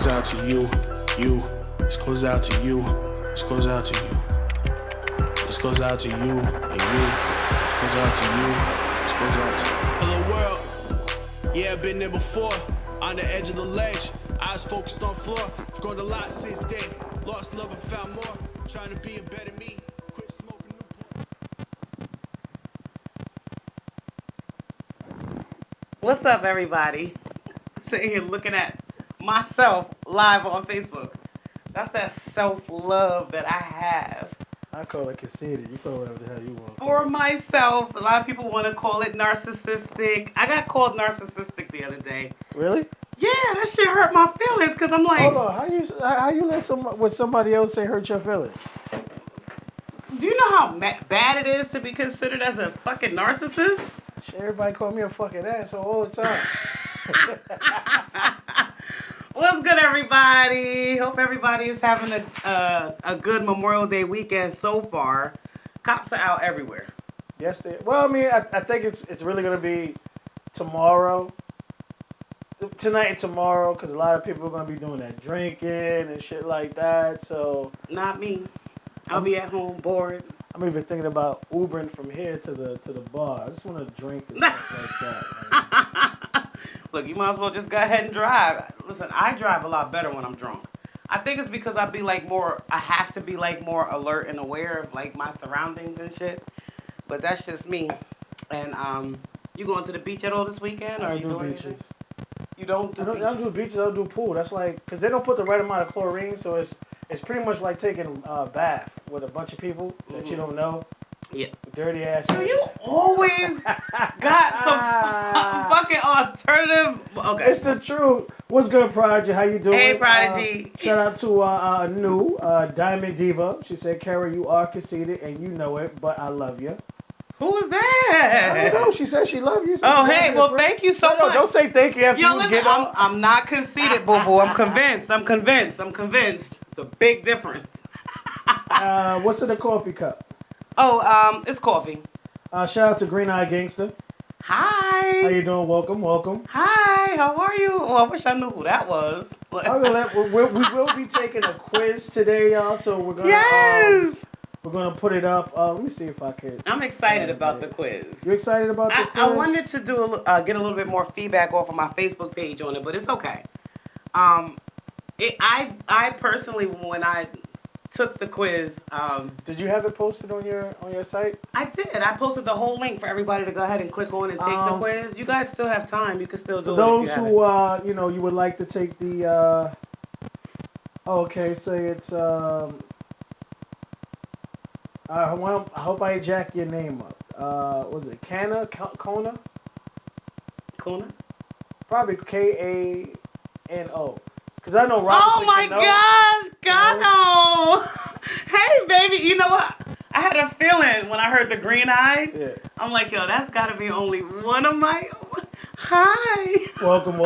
goes out to you, you. This goes out to you. This goes out to you. This goes out to you and you. This goes out to you. This goes out to you. Hello world. Yeah, I've been there before. On the edge of the ledge. Eyes focused on floor. I've grown a lot since then. Lost love and found more. Trying to be a better me. Quit smoking Newport. What's up, everybody? Sitting here looking at myself live on Facebook. That's that self-love that I have. I call it conceited. You call it whatever the hell you want. For myself. A lot of people want to call it narcissistic. I got called narcissistic the other day. Really? Yeah, that shit hurt my feelings because I'm like... Hold on. How you let what somebody else say hurt your feelings? Do you know how bad it is to be considered as a fucking narcissist? Shit, everybody call me a fucking asshole all the time. What's good, everybody? Hope everybody is having a good Memorial Day weekend so far. Cops are out everywhere. Yes, well, I mean, I think it's really gonna be tomorrow, tonight and tomorrow, because a lot of people are gonna be doing that drinking and shit like that. So not me. I'll be at home bored. I'm even thinking about Ubering from here to the bar. I just want to drink and stuff like that. Look, you might as well just go ahead and drive. Listen, I drive a lot better when I'm drunk. I think it's because I have to be like more alert and aware of like my surroundings and shit. But that's just me. And you going to the beach at all this weekend? Or I are you do doing beaches. anything? You don't do I beaches? don't do beaches. I don't do pool. That's like, because they don't put the right amount of chlorine, so it's pretty much like taking a bath with a bunch of people that you don't know. Yeah. Dirty ass. So you always got some fucking alternative. Okay. It's the truth. What's good, Prodigy? How you doing? Hey, Prodigy. Shout out to new Diamond Diva. She said, Kara, you are conceited and you know it, but I love you. Who was I that? don't know. She said she loved you. Oh, hey. Well, thank you so No, much. don't say thank you after Yo, you listen, get on. I'm not conceited, boo-boo. I'm convinced. It's a big difference. What's in the coffee cup? Oh, it's coffee. Shout out to Green Eye Gangster. Hi. How you doing? Welcome. Hi, how are you? Oh, I wish I knew who that was. We will be taking a quiz today, y'all. So we're gonna Yes. we're gonna put it up. Let me see if I can. I'm excited about the quiz. You excited about the quiz? I wanted to do get a little bit more feedback off of my Facebook page on it, but it's okay. I personally, when I took the quiz, Did you have it posted on your site? I did. I posted the whole link for everybody to go ahead and click on and take the quiz. You guys still have time. You can still do For it. those if you who haven't. you would like to take the okay, say it's I hope I jack your name up. Was it Kona? Kona? Probably Kano. Because I know Robinson. Oh my gosh, Gano! Hey, baby, you know what? I had a feeling when I heard the green eye. Yeah. I'm like, yo, that's got to be only one of my. Hi. Welcome.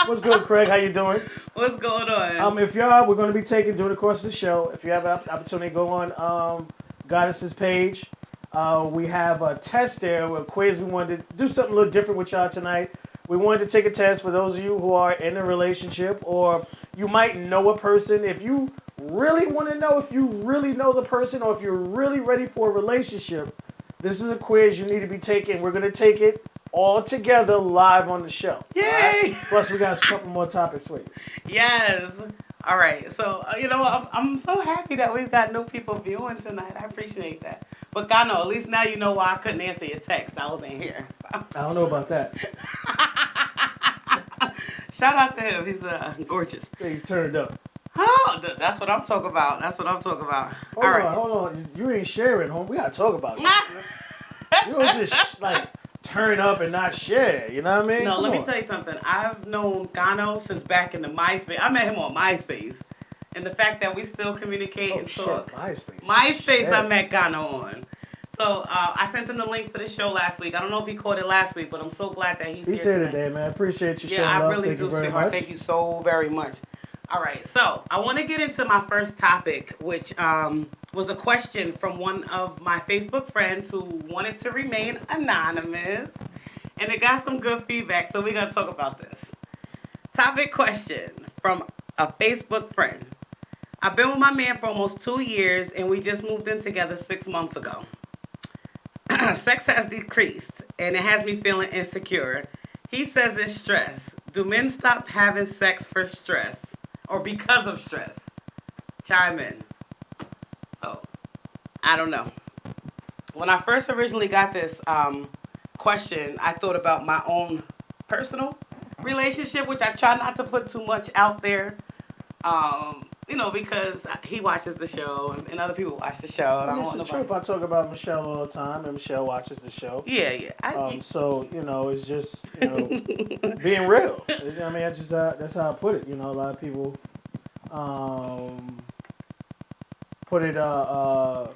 What's good, Craig? How you doing? What's going on? If we're going to be taking during the course of the show. If you have an opportunity, go on Goddess's page. We have a test there, a quiz. We wanted to do something a little different with y'all tonight. We wanted to take a test for those of you who are in a relationship, or you might know a person. If you really want to know if you really know the person, or if you're really ready for a relationship, this is a quiz you need to be taking. We're going to take it all together live on the show. Yay! Right? Plus, we got a couple more topics for you. Yes. All right. So, I'm so happy that we've got new people viewing tonight. I appreciate that. But Gano, at least now you know why I couldn't answer your text. I wasn't here. I don't know about that. Shout out to him. He's gorgeous. He's turned up. Oh, that's what I'm talking about. Hold on. You ain't sharing, home. We got to talk about this. You don't just, turn up and not share. You know what I mean? No, let me tell you something. I've known Gano since back in the MySpace. I met him on MySpace. And the fact that we still communicate and talk. MySpace Shit. I met Gano on. So I sent him the link for the show last week. I don't know if he caught it last week, but I'm so glad that he's here today, man. Appreciate you showing up. Yeah, I love. really do, sweetheart. Thank you so very much. All right, so I want to get into my first topic, which was a question from one of my Facebook friends who wanted to remain anonymous. And it got some good feedback, so we're going to talk about this. Topic question from a Facebook friend. I've been with my man for almost 2 years, and we just moved in together 6 months ago. Sex has decreased, and it has me feeling insecure. He says it's stress. Do men stop having sex for stress or because of stress? Chime in. So, I don't know. When I first originally got this question, I thought about my own personal relationship, which I try not to put too much out there. Because he watches the show and other people watch the show. And I don't want It's nobody... the truth. I talk about Michelle all the time, and Michelle watches the show. Yeah. So it's just being real. I mean, that's how I put it. A lot of people put it. I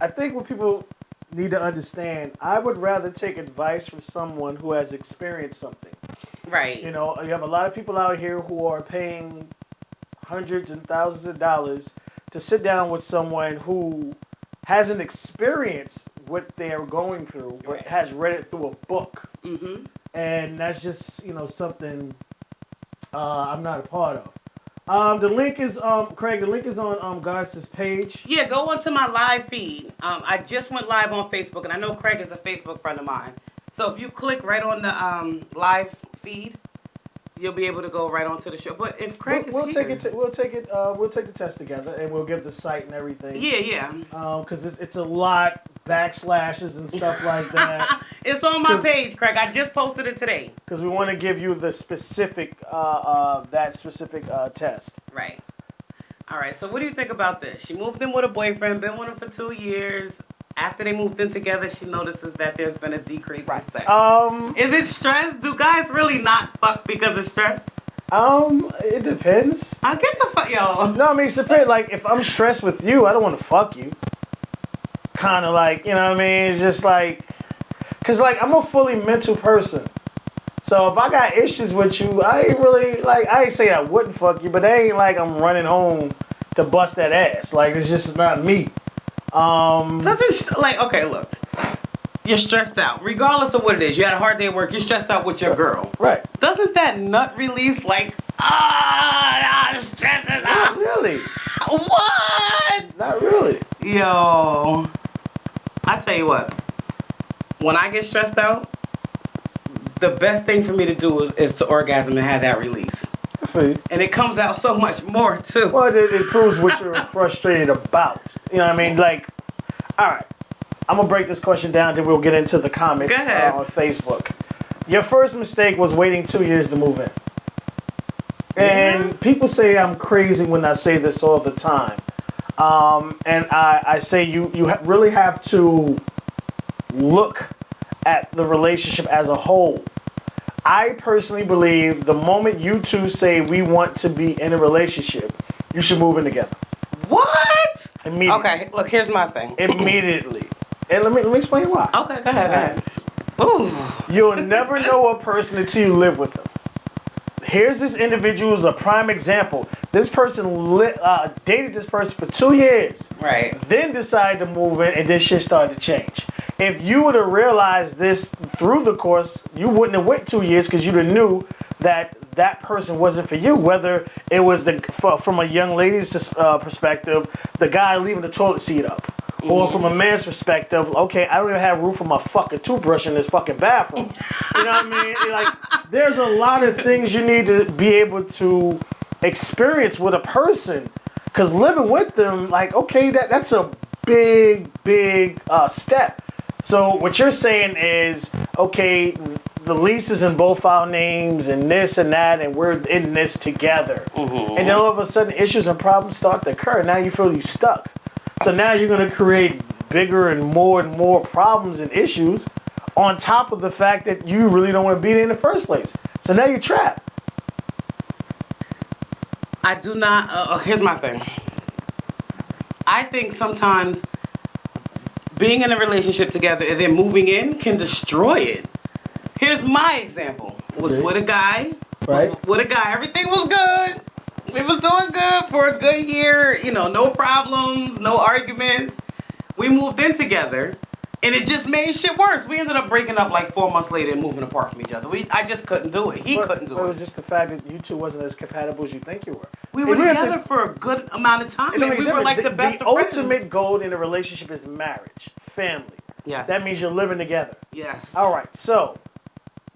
think what people need to understand, I would rather take advice from someone who has experienced something. Right. You have a lot of people out here who are paying hundreds and thousands of dollars to sit down with someone who hasn't experienced what they're going through, but has read it through a book. Mm-hmm. And that's just, something I'm not a part of. The link is, Craig, the link is on Goddess's page. Yeah, go onto my live feed. I just went live on Facebook, and I know Craig is a Facebook friend of mine. So if you click right on the live feed, you'll be able to go right onto the show. But if Craig is we'll here... we'll take the test together, and we'll give the site and everything. Yeah. Because it's a lot, backslashes and stuff like that. It's on my page, Craig. I just posted it today. Because we want to give you the specific, test. Right. All right, so what do you think about this? She moved in with a boyfriend, been with him for 2 years. After they moved in together, she notices that there's been a decrease in sex. Is it stress? Do guys really not fuck because of stress? It depends. I get the fuck, yo. No, I mean, like, if I'm stressed with you, I don't want to fuck you. Kind of like, it's just like, because, like, I'm a fully mental person. So if I got issues with you, I ain't really, like, I ain't say I wouldn't fuck you, but it ain't like I'm running home to bust that ass. Like, it's just not me. Okay, look. You're stressed out. Regardless of what it is. You had a hard day at work. You're stressed out with your girl. Right. Doesn't that nut release stress is out? Not really. What? Not really. Yo. I tell you what. When I get stressed out, the best thing for me to do is to orgasm and have that release. And it comes out so much more, too. Well, it proves what you're frustrated about. You know what I mean? Like, all right. I'm going to break this question down, then we'll get into the comments on Facebook. Your first mistake was waiting 2 years to move in. And people say I'm crazy when I say this all the time. And I say you really have to look at the relationship as a whole. I personally believe the moment you two say we want to be in a relationship, you should move in together. What? Immediately. Okay, look, here's my thing. Immediately. And let me explain why. Okay, go ahead. Ooh. You'll never know a person until you live with them. Here's this individual as a prime example. This person dated this person for 2 years. Right. Then decided to move in, and then shit started to change. If you would have realized this through the course, you wouldn't have went 2 years because you'd have knew that person wasn't for you. Whether it was from a young lady's perspective, the guy leaving the toilet seat up. Or from a man's perspective, okay, I don't even have room for my fucking toothbrush in this fucking bathroom. You know what I mean? Like, there's a lot of things you need to be able to experience with a person. Because living with them, like, okay, that's a big step. So what you're saying is, okay, the lease is in both our names and this and that, and we're in this together. And then all of a sudden, issues and problems start to occur. Now you feel you're stuck. So now you're going to create bigger and more problems and issues on top of the fact that you really don't want to be there in the first place. So now you're trapped. I do not... here's my thing. I think sometimes being in a relationship together and then moving in can destroy it. Here's my example. Was with a guy. Right. With a guy. Everything was good. We was doing good for a good year. No problems, no arguments. We moved in together. And it just made shit worse. We ended up breaking up like 4 months later and moving apart from each other. I just couldn't do it. He couldn't do it. It it. was just the fact that you two wasn't as compatible as you think you were. We were together for a good amount of time, and we were like the best of friends. The ultimate goal in a relationship is marriage, family. Yes. That means you're living together. Yes. All right, so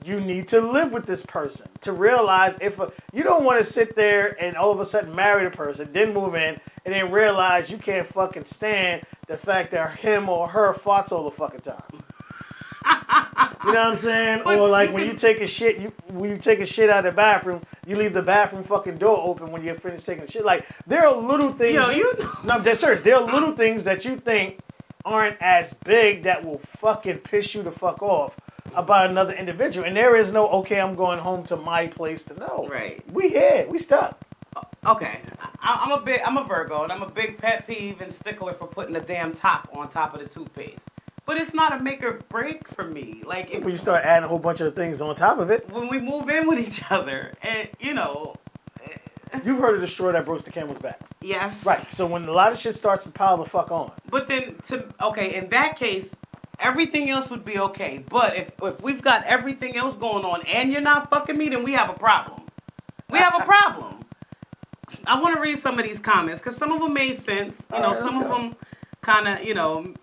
you need to live with this person to realize you don't want to sit there and all of a sudden marry the person, then move in, and then realize you can't fucking stand the fact that him or her farts all the fucking time. You know what I'm saying? Or like when you take a shit out of the bathroom, you leave the bathroom fucking door open when you're finished taking a shit. Like there are little things. No, I'm dead serious. There are little things that you think aren't as big that will fucking piss you the fuck off about another individual. And there is no, okay, I'm going home to my place to know. Right. We here. We stuck. Okay. I'm a Virgo, and I'm a big pet peeve and stickler for putting the damn top on top of the toothpaste. But it's not a make or break for me. Like if when you start adding a whole bunch of things on top of it. When we move in with each other, and you've heard of the straw that breaks the camel's back. Yes. Right. So when a lot of shit starts to pile the fuck on. But then in that case, everything else would be okay. But if we've got everything else going on and you're not fucking me, then we have a problem. We have a problem. I want to read some of these comments because some of them made sense. Some of them kind of,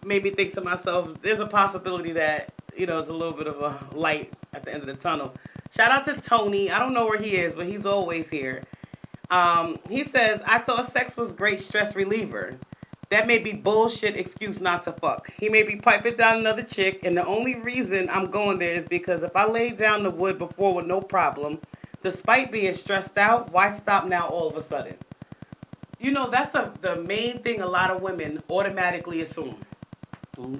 made me think to myself, there's a possibility that, there's a little bit of a light at the end of the tunnel. Shout out to Tony. I don't know where he is, but he's always here. He says, I thought sex was great stress reliever. That may be bullshit excuse not to fuck. He may be piping down another chick, and the only reason I'm going there is because if I laid down the wood before with no problem, despite being stressed out, why stop now all of a sudden? That's the main thing a lot of women automatically assume.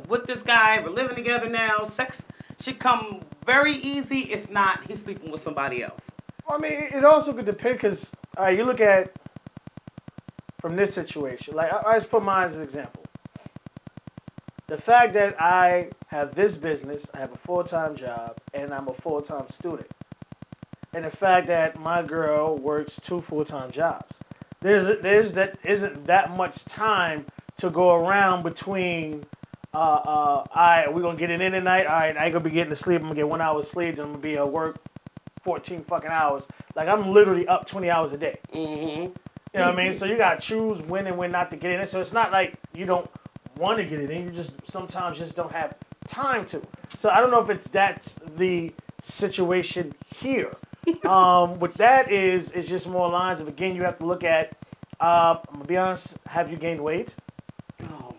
With this guy, we're living together now, sex should come very easy. It's not. He's sleeping with somebody else. Well, I mean, it also could depend because, all right, you look at from this situation. Like, I just put mine as an example. The fact that I have this business, I have a full-time job, and I'm a full-time student. And the fact that my girl works 2 full-time jobs. Isn't that much time to go around between, all right, we're going to get it in tonight. All right, I ain't going to be getting to sleep. I'm going to get 1 hour sleep, and I'm going to be at work 14 fucking hours. Like, I'm literally up 20 hours a day. Mm-hmm. You know what I mean? So you got to choose when and when not to get in it. So it's not like you don't want to get it in. You just sometimes just don't have time to. So I don't know if that's the situation here. What that is just more lines of, again, you have to look at, I'm going to be honest, have you gained weight?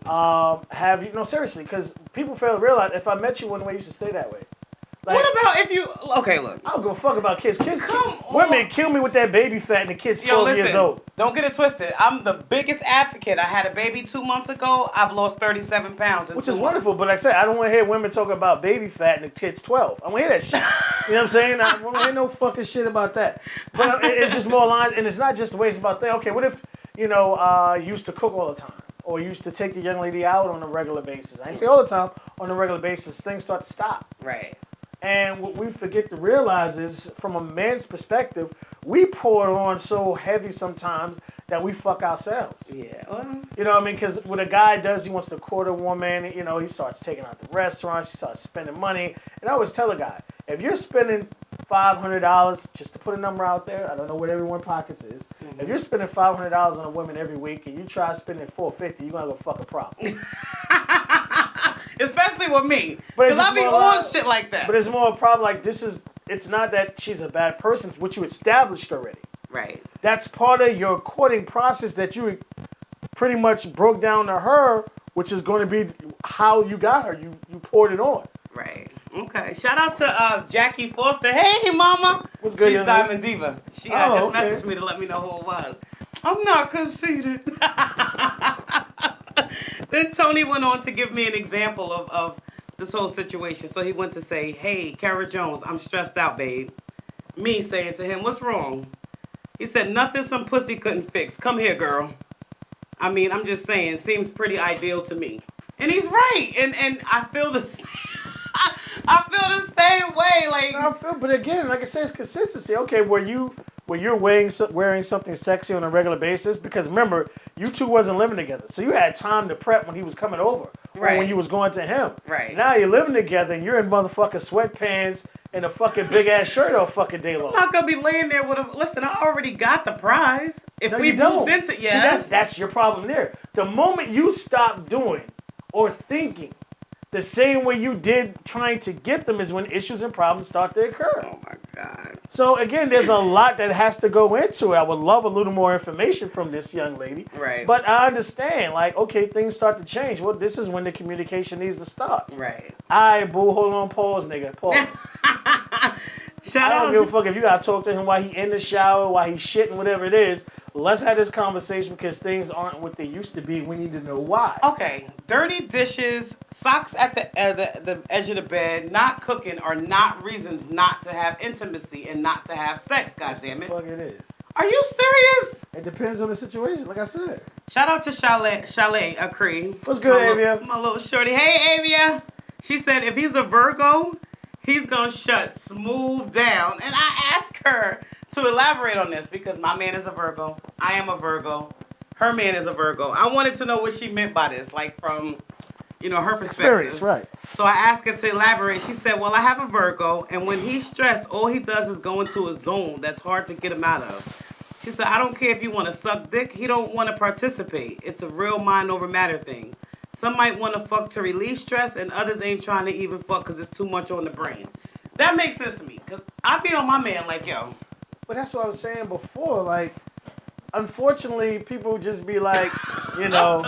Have you, no, seriously, because people fail to realize if I met you one way, you should stay that way. Like, what about if you, okay, look. I don't give a fuck about kids. Come women kill me with that baby fat and the kid's 12 years old. Don't get it twisted. I'm the biggest advocate. I had a baby 2 months ago. I've lost 37 pounds. Which is wonderful, but like I said, I don't want to hear women talk about baby fat and the kid's 12. I don't want to hear that shit. You know what I'm saying? I don't want to hear no fucking shit about that. But it's just more lines, and it's not just the way it's about that. Okay, what if, you used to cook all the time? Or used to take the young lady out on a regular basis? I ain't say all the time. On a regular basis, things start to stop. Right. And what we forget to realize is, from a man's perspective, we pour it on so heavy sometimes that we fuck ourselves. Yeah. Well, you know what I mean? Because what a guy does, he wants to court a woman. He starts taking out the restaurants. He starts spending money. And I always tell a guy, if you're spending $500, just to put a number out there, I don't know what everyone's pockets is. Mm-hmm. If you're spending $500 on a woman every week and you try spending $450, you're going to go fuck a problem. Especially with me. Because I be on shit like that. But it's more a problem like it's not that she's a bad person. It's what you established already. Right. That's part of your courting process that you pretty much broke down to her, which is going to be how you got her. You poured it on. Right. Okay. Shout out to Jackie Foster. Hey, mama. What's good, She's Diamond Diva. She just okay. messaged me to let me know who it was. I'm not conceited. Then Tony went on to give me an example of this whole situation. So he went to say, hey, Kara Jones, I'm stressed out, babe. Me saying to him, what's wrong? He said, nothing some pussy couldn't fix. Come here, girl. I mean, I'm just saying, seems pretty ideal to me. And he's right. And I feel the same. I feel the same way. But again, like I said, it's consistency. Okay, were you wearing something sexy on a regular basis? Because remember, you two wasn't living together, so you had time to prep when he was coming over. or Right. when you was going to him. Right. Now you're living together and you're in motherfucking sweatpants and a fucking big ass shirt all fucking day long. I'm not gonna be laying there with a. Listen, I already got the prize. If No, we you don't. moved into, See, yes, that's your problem there. The moment you stop doing or thinking the same way you did trying to get them is when issues and problems start to occur. oh my god. So again, there's a lot that has to go into it. I would love a little more information from this young lady. Right. But I understand, like, okay, things start to change. Well, this is when the communication needs to start. Right. All right, boo, hold on, pause, nigga, pause. Shout I don't out. give a fuck if you gotta talk to him while he in the shower, while he's shitting, whatever it is. Let's have this conversation because things aren't what they used to be. We need to know why. Okay, dirty dishes, socks at the edge of the bed, not cooking are not reasons not to have intimacy and not to have sex. God damn it. Fuck it is. Are you serious? It depends on the situation, like I said. Shout out to Chalet Acree. What's good, Avia? My little shorty. Hey, Avia. She said if he's a Virgo, he's going to shut smooth down. And I asked her to elaborate on this because my man is a Virgo. I am a Virgo. Her man is a Virgo. I wanted to know what she meant by this, like from, her perspective. Experience, right. So I asked her to elaborate. She said, well, I have a Virgo, and when he's stressed, all he does is go into a zone that's hard to get him out of. She said, I don't care if you want to suck dick. He don't want to participate. It's a real mind over matter thing. Some might want to fuck to release stress, and others ain't trying to even fuck because it's too much on the brain. That makes sense to me, because I be on my man like, yo. But that's what I was saying before. Like, unfortunately, people just be like, all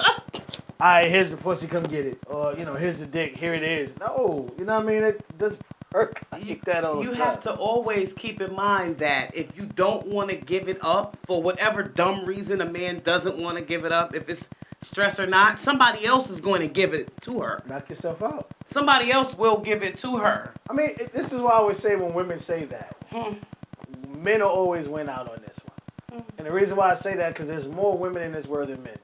right, here's the pussy, come get it. Or, here's the dick, here it is. No, you know what I mean? It doesn't work like that all the time. You have to always keep in mind that if you don't want to give it up, for whatever dumb reason a man doesn't want to give it up, if it's stress or not, somebody else is going to give it to her. Knock yourself out. Somebody else will give it to her. I mean, this is why I always say when women say that, men will always win out on this one. And the reason why I say that, because there's more women in this world than men.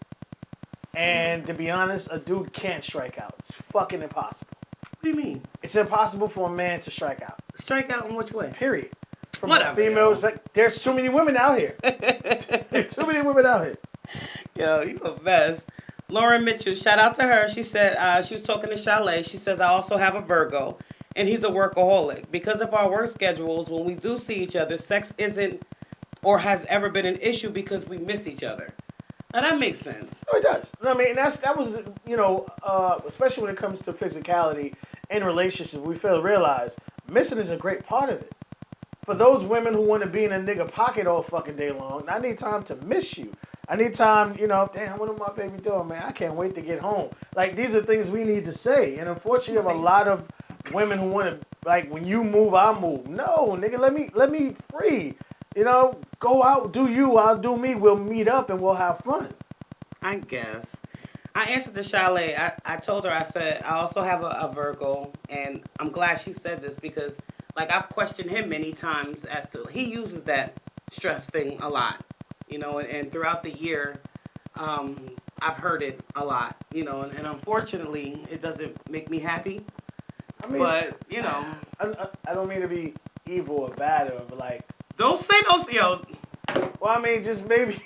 And to be honest, a dude can't strike out. It's fucking impossible. What do you mean? It's impossible for a man to strike out. Strike out in which way? Period. From Whatever, a female yo. perspective, there's too many women out here. There's too many women out here. Yo, you a mess. Lauren Mitchell, shout out to her. She said, she was talking to Chalet. She says, I also have a Virgo, and he's a workaholic. Because of our work schedules, when we do see each other, sex isn't or has ever been an issue because we miss each other. Now, that makes sense. No, it does. I mean, that was, especially when it comes to physicality in relationships, we fail to realize missing is a great part of it. For those women who want to be in a nigga pocket all fucking day long, I need time to miss you. I need time, damn, what am my baby doing, man? I can't wait to get home. Like, these are things we need to say. And unfortunately, you have a lot of women who want to, like, when you move, I move. No, nigga, let me free. Go out, do you, I'll do me. We'll meet up and we'll have fun. I guess. I answered to Chalet. I told her, I said, I also have a Virgo, and I'm glad she said this because, like, I've questioned him many times as to, he uses that stress thing a lot, and throughout the year, I've heard it a lot, and unfortunately, it doesn't make me happy. I mean, but, I don't mean to be evil or bad or, like, don't say those, yo. well, I mean, just maybe.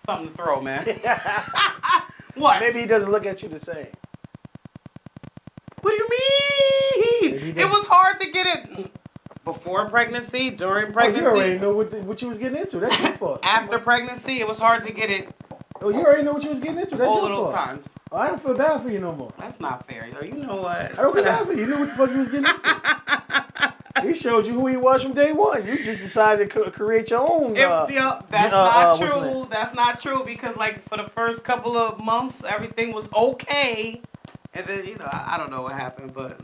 Something to throw, man. What? Maybe he doesn't look at you the same. What do you mean? Maybe he It doesn't. was hard to get it before pregnancy, during Oh, pregnancy. you already know what you was getting into. That's your fault. After pregnancy, it was hard to get it Oh, you already know what you was getting into. That's all your of those fault. times. Oh, I don't feel bad for you no more. That's not fair, yo. You know what? I don't feel bad for you. You knew what the fuck you was getting into. He showed you who he was from day one. You just decided to create your own. That's not what's true. that? That's not true because, like, for the first couple of months, everything was okay, and then I don't know what happened, but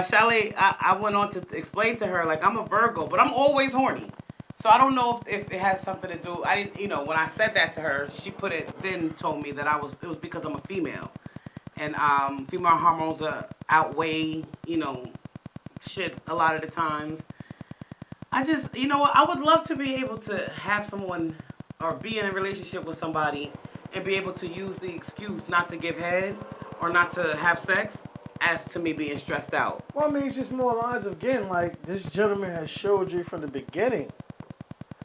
Chalet, I went on to explain to her, like, I'm a Virgo, but I'm always horny. So I don't know if it has something to do. I didn't, when I said that to her, she told me that it was because I'm a female, and female hormones outweigh shit a lot of the times. I just, I would love to be able to have someone or be in a relationship with somebody and be able to use the excuse not to give head or not to have sex as to me being stressed out. Well, I mean, it's just more lines of, again, like, this gentleman has showed you from the beginning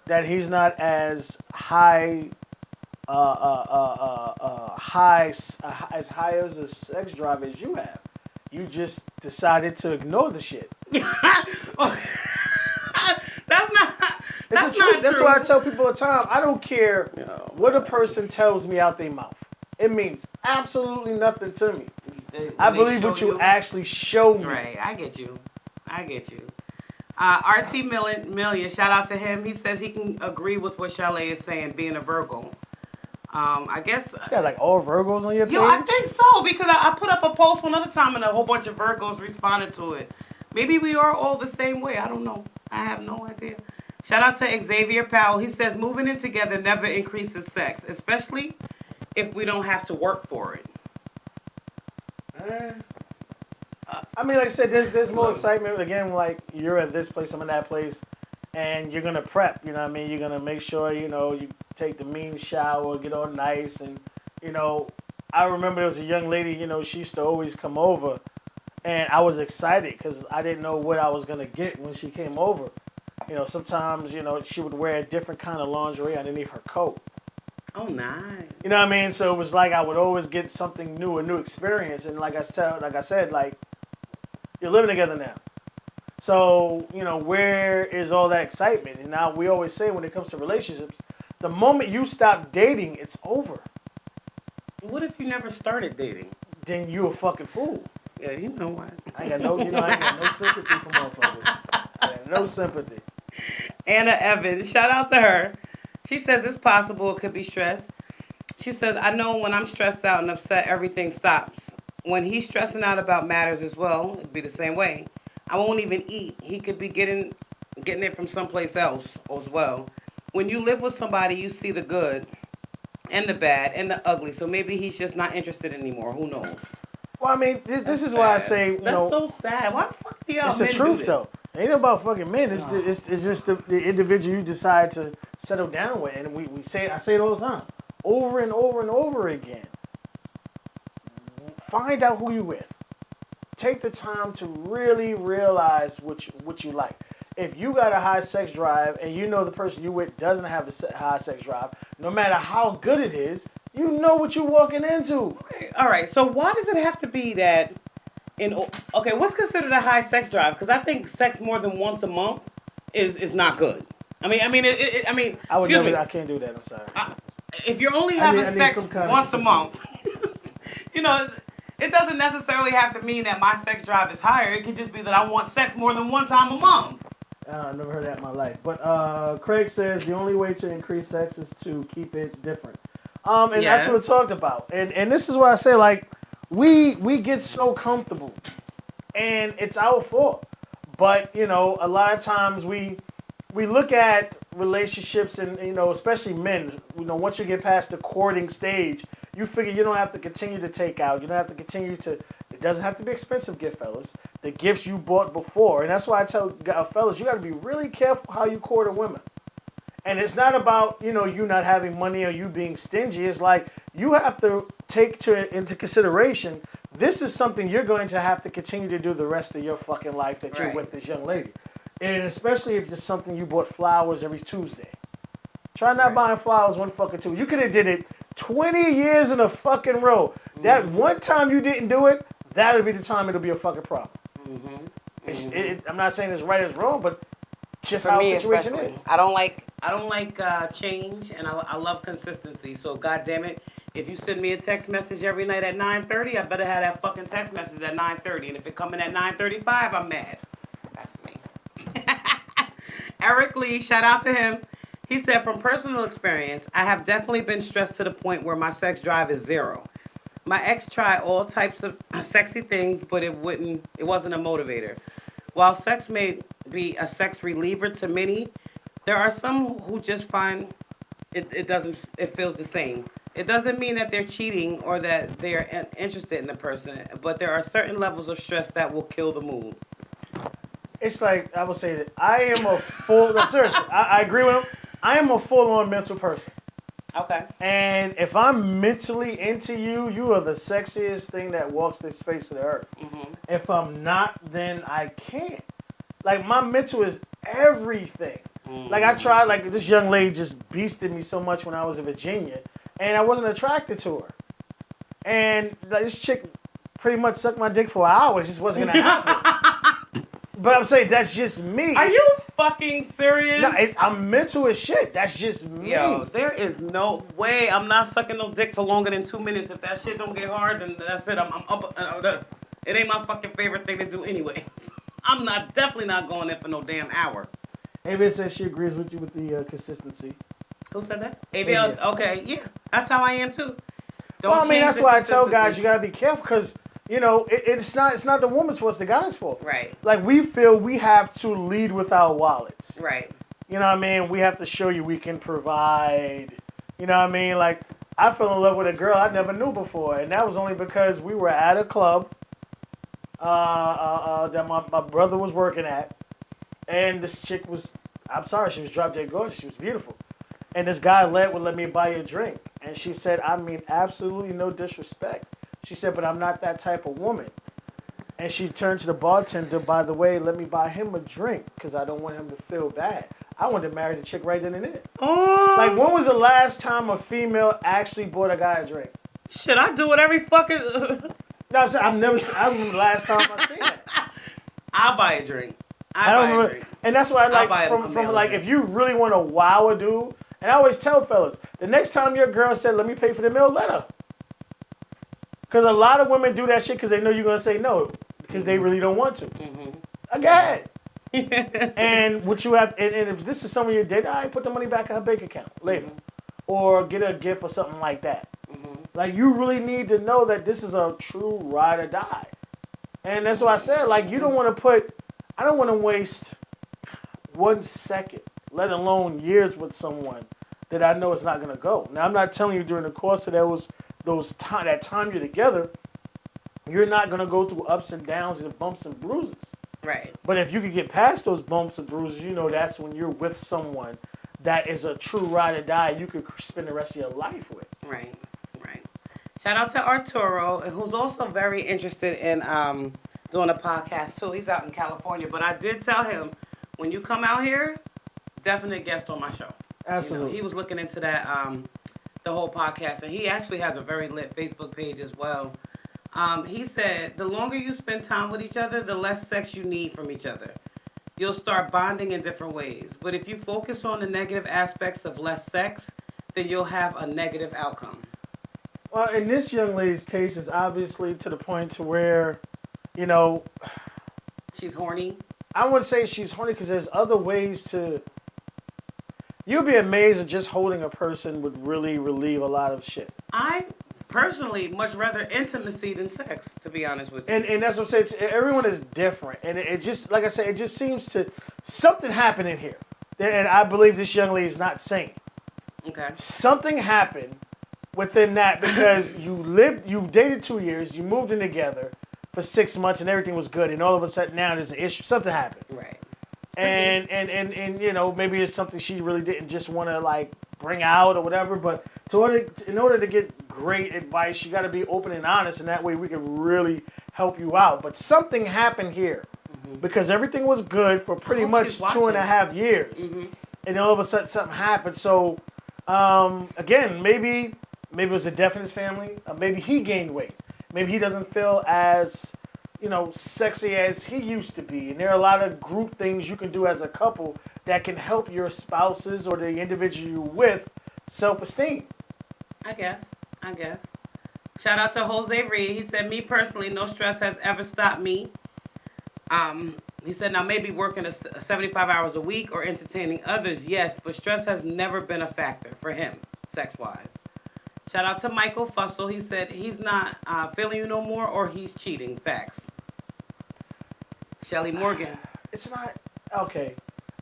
that he's not as high as high as a sex drive as you have. You just decided to ignore the shit. That's not. It's That's the truth. not That's true. why I tell people all the time. I don't care what a person tells me out their mouth. It means absolutely nothing to me. I believe what you actually show me. Right, I get you. RT Million, shout out to him. He says he can agree with what Chalet is saying, being a Virgo. I guess. You got like all Virgos on your page? Yo, I think so because I put up a post one other time and a whole bunch of Virgos responded to it. Maybe we are all the same way. I don't know. I have no idea. Shout out to Xavier Powell. He says moving in together never increases sex, especially if we don't have to work for it. I mean, like I said, there's more excitement. Again, like you're at this place, I'm in that place, and you're gonna prep. You know what I mean? You're gonna make sure you take the mean shower, get all nice, and I remember there was a young lady. She used to always come over, and I was excited because I didn't know what I was gonna get when she came over. Sometimes she would wear a different kind of lingerie underneath her coat. Oh, nice. You know what I mean? So it was like I would always get something new, a new experience, and like I said, you're living together now. So, where is all that excitement? And now we always say when it comes to relationships, the moment you stop dating, it's over. What if you never started dating? Then you a fucking fool. Yeah, you know what? I ain't got no sympathy for motherfuckers. I got no sympathy. Anna Evans, shout out to her. She says it's possible it could be stress. She says, I know when I'm stressed out and upset, everything stops. When he's stressing out about matters as well, it'd be the same way. I won't even eat. He could be getting it from someplace else as well. When you live with somebody, you see the good and the bad and the ugly. So maybe he's just not interested anymore. Who knows? Well, I mean, this is why I say, That's so sad. Why the fuck do y'all it's the men do truth, this? though. It ain't about fucking men. It's just the individual you decide to settle down with. And I say it all the time. Over and over and over again. Find out who you with. Take the time to really realize what you like. If you got a high sex drive and the person you with doesn't have a high sex drive, no matter how good it is, you know what you're walking into. Okay, all right. So why does it have to be that what's considered a high sex drive? Because I think sex more than once a month is not good. I would never. I can't do that. I'm sorry. If you're only having sex once a month, it doesn't necessarily have to mean that my sex drive is higher. It could just be that I want sex more than one time a month. I've never heard that in my life. But Craig says the only way to increase sex is to keep it different. And that's what it talked about. And this is why I say, we get so comfortable. And it's our fault. But, a lot of times we look at relationships and, especially men, once you get past the courting stage, you figure you don't have to continue to take out. You don't have to continue to, it doesn't have to be expensive gift, fellas. The gifts you bought before. And that's why I tell fellas, you got to be really careful how you court a woman. And it's not about, you not having money or you being stingy. It's like you have to take into consideration, this is something you're going to have to continue to do the rest of your fucking life that you're with this young lady. And especially if it's something you bought flowers every Tuesday. Try not buying flowers one fucking Tuesday. You could have did it 20 years in a fucking row. That one time you didn't do it, that'll be the time it'll be a fucking problem. I'm not saying it's right or it's wrong, but just how the situation is. I don't like change, and I love consistency. So, goddamn it, if you send me a text message every night at 9:30, I better have that fucking text message at 9:30. And if it coming at 9:35, I'm mad. That's me. Eric Lee, shout out to him. He said, from personal experience, I have definitely been stressed to the point where my sex drive is zero. My ex tried all types of sexy things, but it wasn't a motivator. While sex may be a sex reliever to many, there are some who just find it feels the same. It doesn't mean that they're cheating or that they're interested in the person, but there are certain levels of stress that will kill the mood. It's like, I would say that I am a seriously, I agree with him. I am a full-on mental person. Okay. And if I'm mentally into you, you are the sexiest thing that walks this face of the earth. Mm-hmm. If I'm not, then I can't. Like, my mental is everything. Mm-hmm. Like, I tried, this young lady just beasted me so much when I was in Virginia. and I wasn't attracted to her. And like, this chick pretty much sucked my dick for an hour. It just wasn't gonna happen. But I'm saying that's just me. Are you fucking serious? No, I'm mental as shit. That's just me. Yo, there is no way I'm not sucking no dick for longer than 2 minutes. If that shit don't get hard, then that's it. I'm up. It ain't my fucking favorite thing to do anyways. I'm definitely not going in for no damn hour. Ava says she agrees with you with the consistency. Who said that? ABL. Okay, yeah, that's how I am too. Don't Well, I mean, change that's the why I tell consistency. guys you gotta be careful because you know it's not the woman's fault, it's the guy's fault. Right. Like we feel we have to lead with our wallets. Right. You know what I mean? We have to show you we can provide. You know what I mean? Like I fell in love with a girl I never knew before, and that was only because we were at a club that my brother was working at, and this chick was, I'm sorry, she was drop dead gorgeous. She was beautiful. And this guy would let me buy you a drink. And she said, I mean, absolutely no disrespect. She said, but I'm not that type of woman. And she turned to the bartender, by the way, let me buy him a drink because I don't want him to feel bad. I wanted to marry the chick right then and there. Oh. Like, when was the last time a female actually bought a guy a drink? Shit, I do it every fucking. No, I'm saying, I remember the last time I seen that. I'll buy a drink. I don't remember. And that's why I I'll buy like, a from male like, drink. if you really want to wow a dude, and I always tell fellas, the next time your girl said, let me pay for the meal, let her. Because a lot of women do that shit because they know you're going to say no. Because they really don't want to. Mm-hmm. Go ahead. And what you have, and if this is someone you're dating, all right, put the money back in her bank account later. Mm-hmm. Or get her a gift or something like that. Mm-hmm. Like, you really need to know that this is a true ride or die. And that's why I said, like, you don't want to I don't want to waste 1 second, let alone years with someone that I know it's not going to go. Now, I'm not telling you during the course of that time you're together, you're not going to go through ups and downs and bumps and bruises. Right. But if you could get past those bumps and bruises, you know that's when you're with someone that is a true ride or die you could spend the rest of your life with. Right. Right. Shout out to Arturo, who's also very interested in doing a podcast too. He's out in California, but I did tell him, when you come out here, definite guest on my show. Absolutely. You know, he was looking into that, the whole podcast, and he actually has a very lit Facebook page as well. He said, the longer you spend time with each other, the less sex you need from each other. You'll start bonding in different ways. But if you focus on the negative aspects of less sex, then you'll have a negative outcome. Well, in this young lady's case, it's obviously to the point to where, you know, She's horny. I wouldn't say she's horny because there's other ways to. You'll be amazed that just holding a person would really relieve a lot of shit. I personally much rather intimacy than sex, to be honest with you. And that's what I'm saying. Everyone is different. And it just, like I said, it just seems to. Something happened in here. And I believe this young lady is not sane. Okay. Something happened within that because you dated 2 years, you moved in together for 6 months and everything was good. And all of a sudden now there's an issue. Something happened. Right. And you know, maybe it's something she really didn't just want to like bring out or whatever, but in order to get great advice, you got to be open and honest, and that way we can really help you out. But something happened here because everything was good for pretty much 2.5 years, and all of a sudden something happened. So again, maybe it was a death in his family, maybe he gained weight, maybe he doesn't feel as sexy as he used to be. And there are a lot of group things you can do as a couple that can help your spouses or the individual you're with self-esteem. I guess. Shout out to Jose Reed. He said, me personally, no stress has ever stopped me. He said, now maybe working 75 hours a week or entertaining others, yes, but stress has never been a factor for him, sex-wise. Shout out to Michael Fussell. He said he's not feeling you no more or he's cheating. Facts. Shelly Morgan. It's not okay.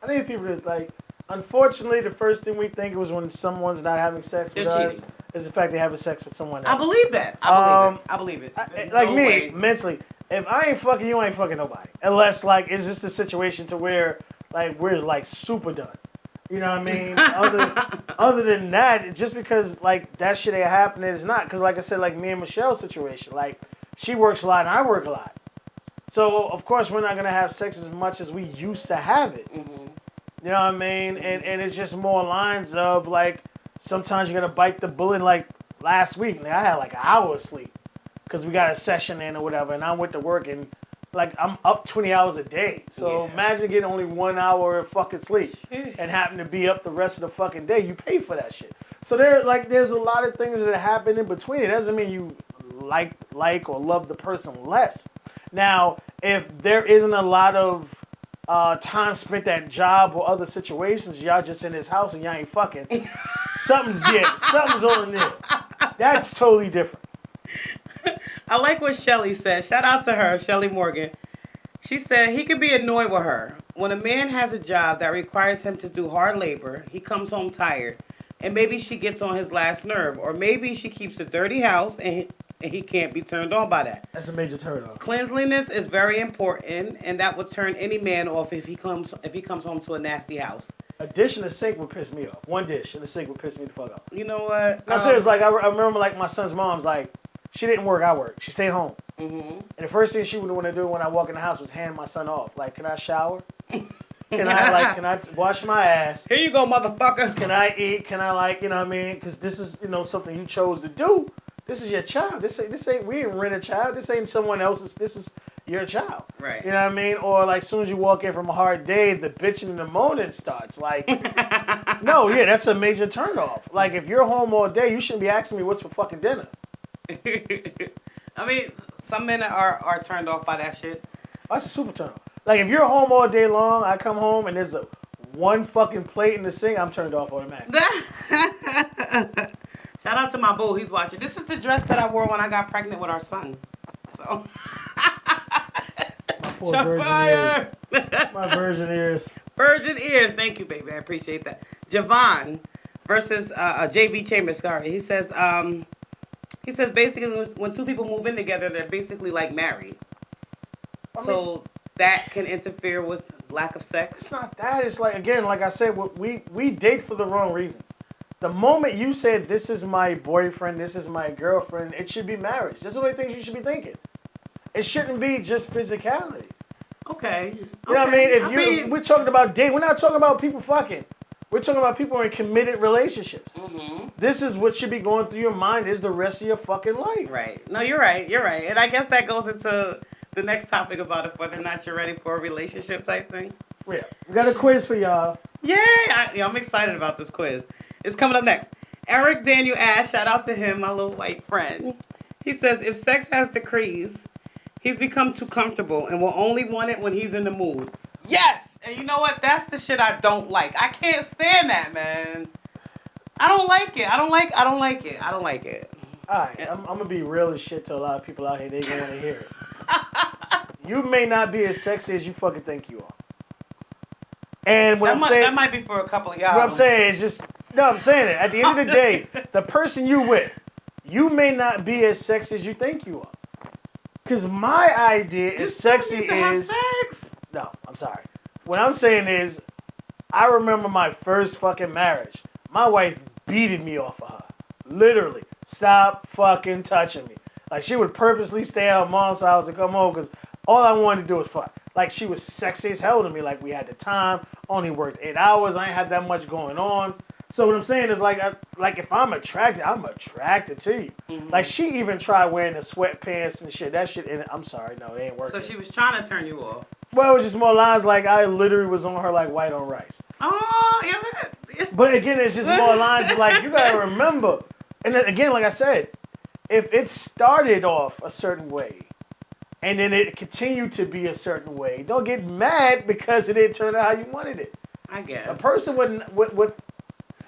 I think people just like. Unfortunately, the first thing we think was when someone's not having sex with us is the fact they're having sex with someone else. I believe that. I believe it. Like No me, way. mentally, if I ain't fucking you, I ain't fucking nobody. Unless like it's just a situation to where like we're like super done. You know what I mean? Other than that, just because like that shit ain't happening, it's not. Because like I said, like me and Michelle's situation, like she works a lot and I work a lot. So of course we're not gonna have sex as much as we used to have it. You know what I mean? And it's just more lines of like sometimes you gotta bite the bullet. Like last week, I had like an hour of sleep because we got a session in or whatever, and I went to work and like I'm up 20 hours a day. So imagine getting only 1 hour of fucking sleep and having to be up the rest of the fucking day. You pay for that shit. So there's a lot of things that happen in between. It doesn't mean you like or love the person less. Now, if there isn't a lot of time spent at job or other situations, y'all just in this house and y'all ain't fucking, something's on the nil. That's totally different. I like what Shelly said. Shout out to her, Shelly Morgan. She said he could be annoyed with her. When a man has a job that requires him to do hard labor, he comes home tired, and maybe she gets on his last nerve, or maybe she keeps a dirty house and he can't be turned on by that. That's a major turn off. Cleanliness is very important, and that would turn any man off if he comes home to a nasty house. A dish in the sink would piss me off. One dish in the sink would piss me the fuck off. You know what? No, seriously, like I remember like my son's mom's like, she didn't work, I worked. She stayed home. Mm-hmm. And the first thing she would want to do when I walk in the house was hand my son off. Like, can I shower? Can I wash my ass? Here you go, motherfucker. Can I eat? Can I you know what I mean? Because this is, something you chose to do. This is your child. This ain't, we didn't rent a child. This ain't someone else's. This is your child. Right. You know what I mean? Or like, as soon as you walk in from a hard day, the bitching in the morning starts. Like, no, yeah, that's a major turnoff. Like, if you're home all day, you shouldn't be asking me what's for fucking dinner. I mean, some men are turned off by that shit. That's a super turn off. Like, if you're home all day long, I come home and there's one fucking plate in the sink, I'm turned off automatically. Shout out to my boo, he's watching. This is the dress that I wore when I got pregnant with our son. So. My poor virgin ears. My virgin ears. Virgin ears. Thank you, baby. I appreciate that. Javon versus JV Chambers. Sorry. He says basically when two people move in together, they're basically like married. So that can interfere with lack of sex. It's not that. It's like, again, like I said, we date for the wrong reasons. The moment you said, this is my boyfriend, this is my girlfriend, it should be marriage. That's the only thing you should be thinking. It shouldn't be just physicality. Okay. You know what I mean? If we're talking about dating, we're not talking about people fucking. We're talking about people in committed relationships. Mm-hmm. This is what should be going through your mind is the rest of your fucking life. Right. No, you're right. You're right. And I guess that goes into the next topic about if whether or not you're ready for a relationship type thing. Yeah. We got a quiz for y'all. Yay! I'm excited about this quiz. It's coming up next. Eric Daniel Ash, shout out to him, my little white friend. He says, if sex has decreased, he's become too comfortable and will only want it when he's in the mood. Yes! And you know what? That's the shit I don't like. I can't stand that, man. I don't like it. I don't like it. Alright, I'm going to be real as shit to a lot of people out here. They going to want to hear it. You may not be as sexy as you fucking think you are. And what that might be for a couple of y'all. What I'm saying is just... No, I'm saying it. At the end of the day, the person you with, you may not be as sexy as you think you are. Because my idea is sexy is... Have sex. No, I'm sorry. What I'm saying is, I remember my first fucking marriage. My wife beated me off of her. Literally. Stop fucking touching me. Like, she would purposely stay at her mom's house and come home because all I wanted to do was fuck. Like, she was sexy as hell to me. Like, we had the time. Only worked 8 hours. I ain't had that much going on. So what I'm saying is, like if I'm attracted to you. Mm-hmm. Like, she even tried wearing the sweatpants and shit. That shit, and I'm sorry, no, it ain't working. So she was trying to turn you off. Well, it was just more lines like I literally was on her like white on rice. Oh, yeah. But again, it's just more lines like, you gotta remember. And then, again, like I said, if it started off a certain way, and then it continued to be a certain way, don't get mad because it didn't turn out how you wanted it. I guess. A person with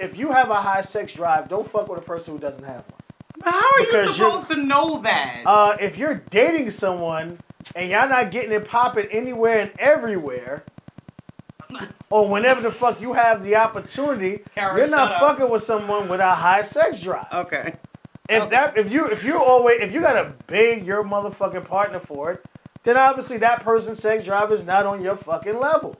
if you have a high sex drive, don't fuck with a person who doesn't have one. But how are you supposed to know that? If you're dating someone and y'all not getting it popping anywhere and everywhere, or whenever the fuck you have the opportunity, you're not fucking with someone with a high sex drive. Okay. If you gotta beg your motherfucking partner for it, then obviously that person's sex drive is not on your fucking level.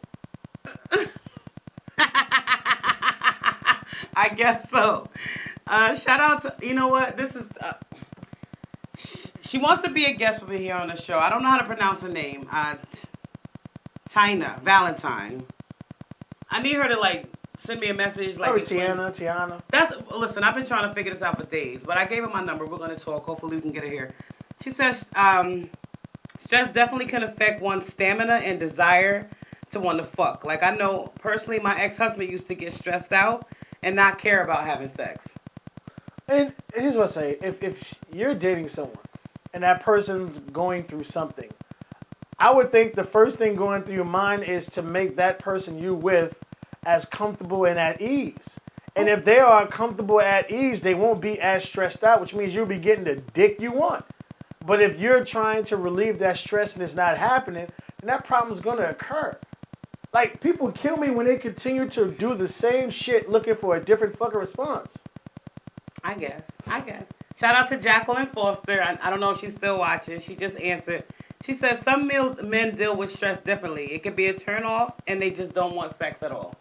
I guess so. Shout out to, you know what? This is, she wants to be a guest over here on the show. I don't know how to pronounce her name. Tina Valentine. I need her to, like, send me a message like Probably it's when- Tiana. Listen, I've been trying to figure this out for days, but I gave her my number. We're gonna talk. Hopefully we can get her here. She says stress definitely can affect one's stamina and desire to want to fuck. Like I know personally my ex-husband used to get stressed out and not care about having sex. And here's what I say: if you're dating someone and that person's going through something, I would think the first thing going through your mind is to make that person you with as comfortable and at ease. And if they are comfortable at ease, they won't be as stressed out, which means you'll be getting the dick you want. But if you're trying to relieve that stress and it's not happening, then that problem is going to occur. Like, people kill me when they continue to do the same shit looking for a different fucking response. I guess. Shout out to Jacqueline Foster. I don't know if she's still watching. She just answered. She says some men deal with stress differently. It could be a turn off and they just don't want sex at all.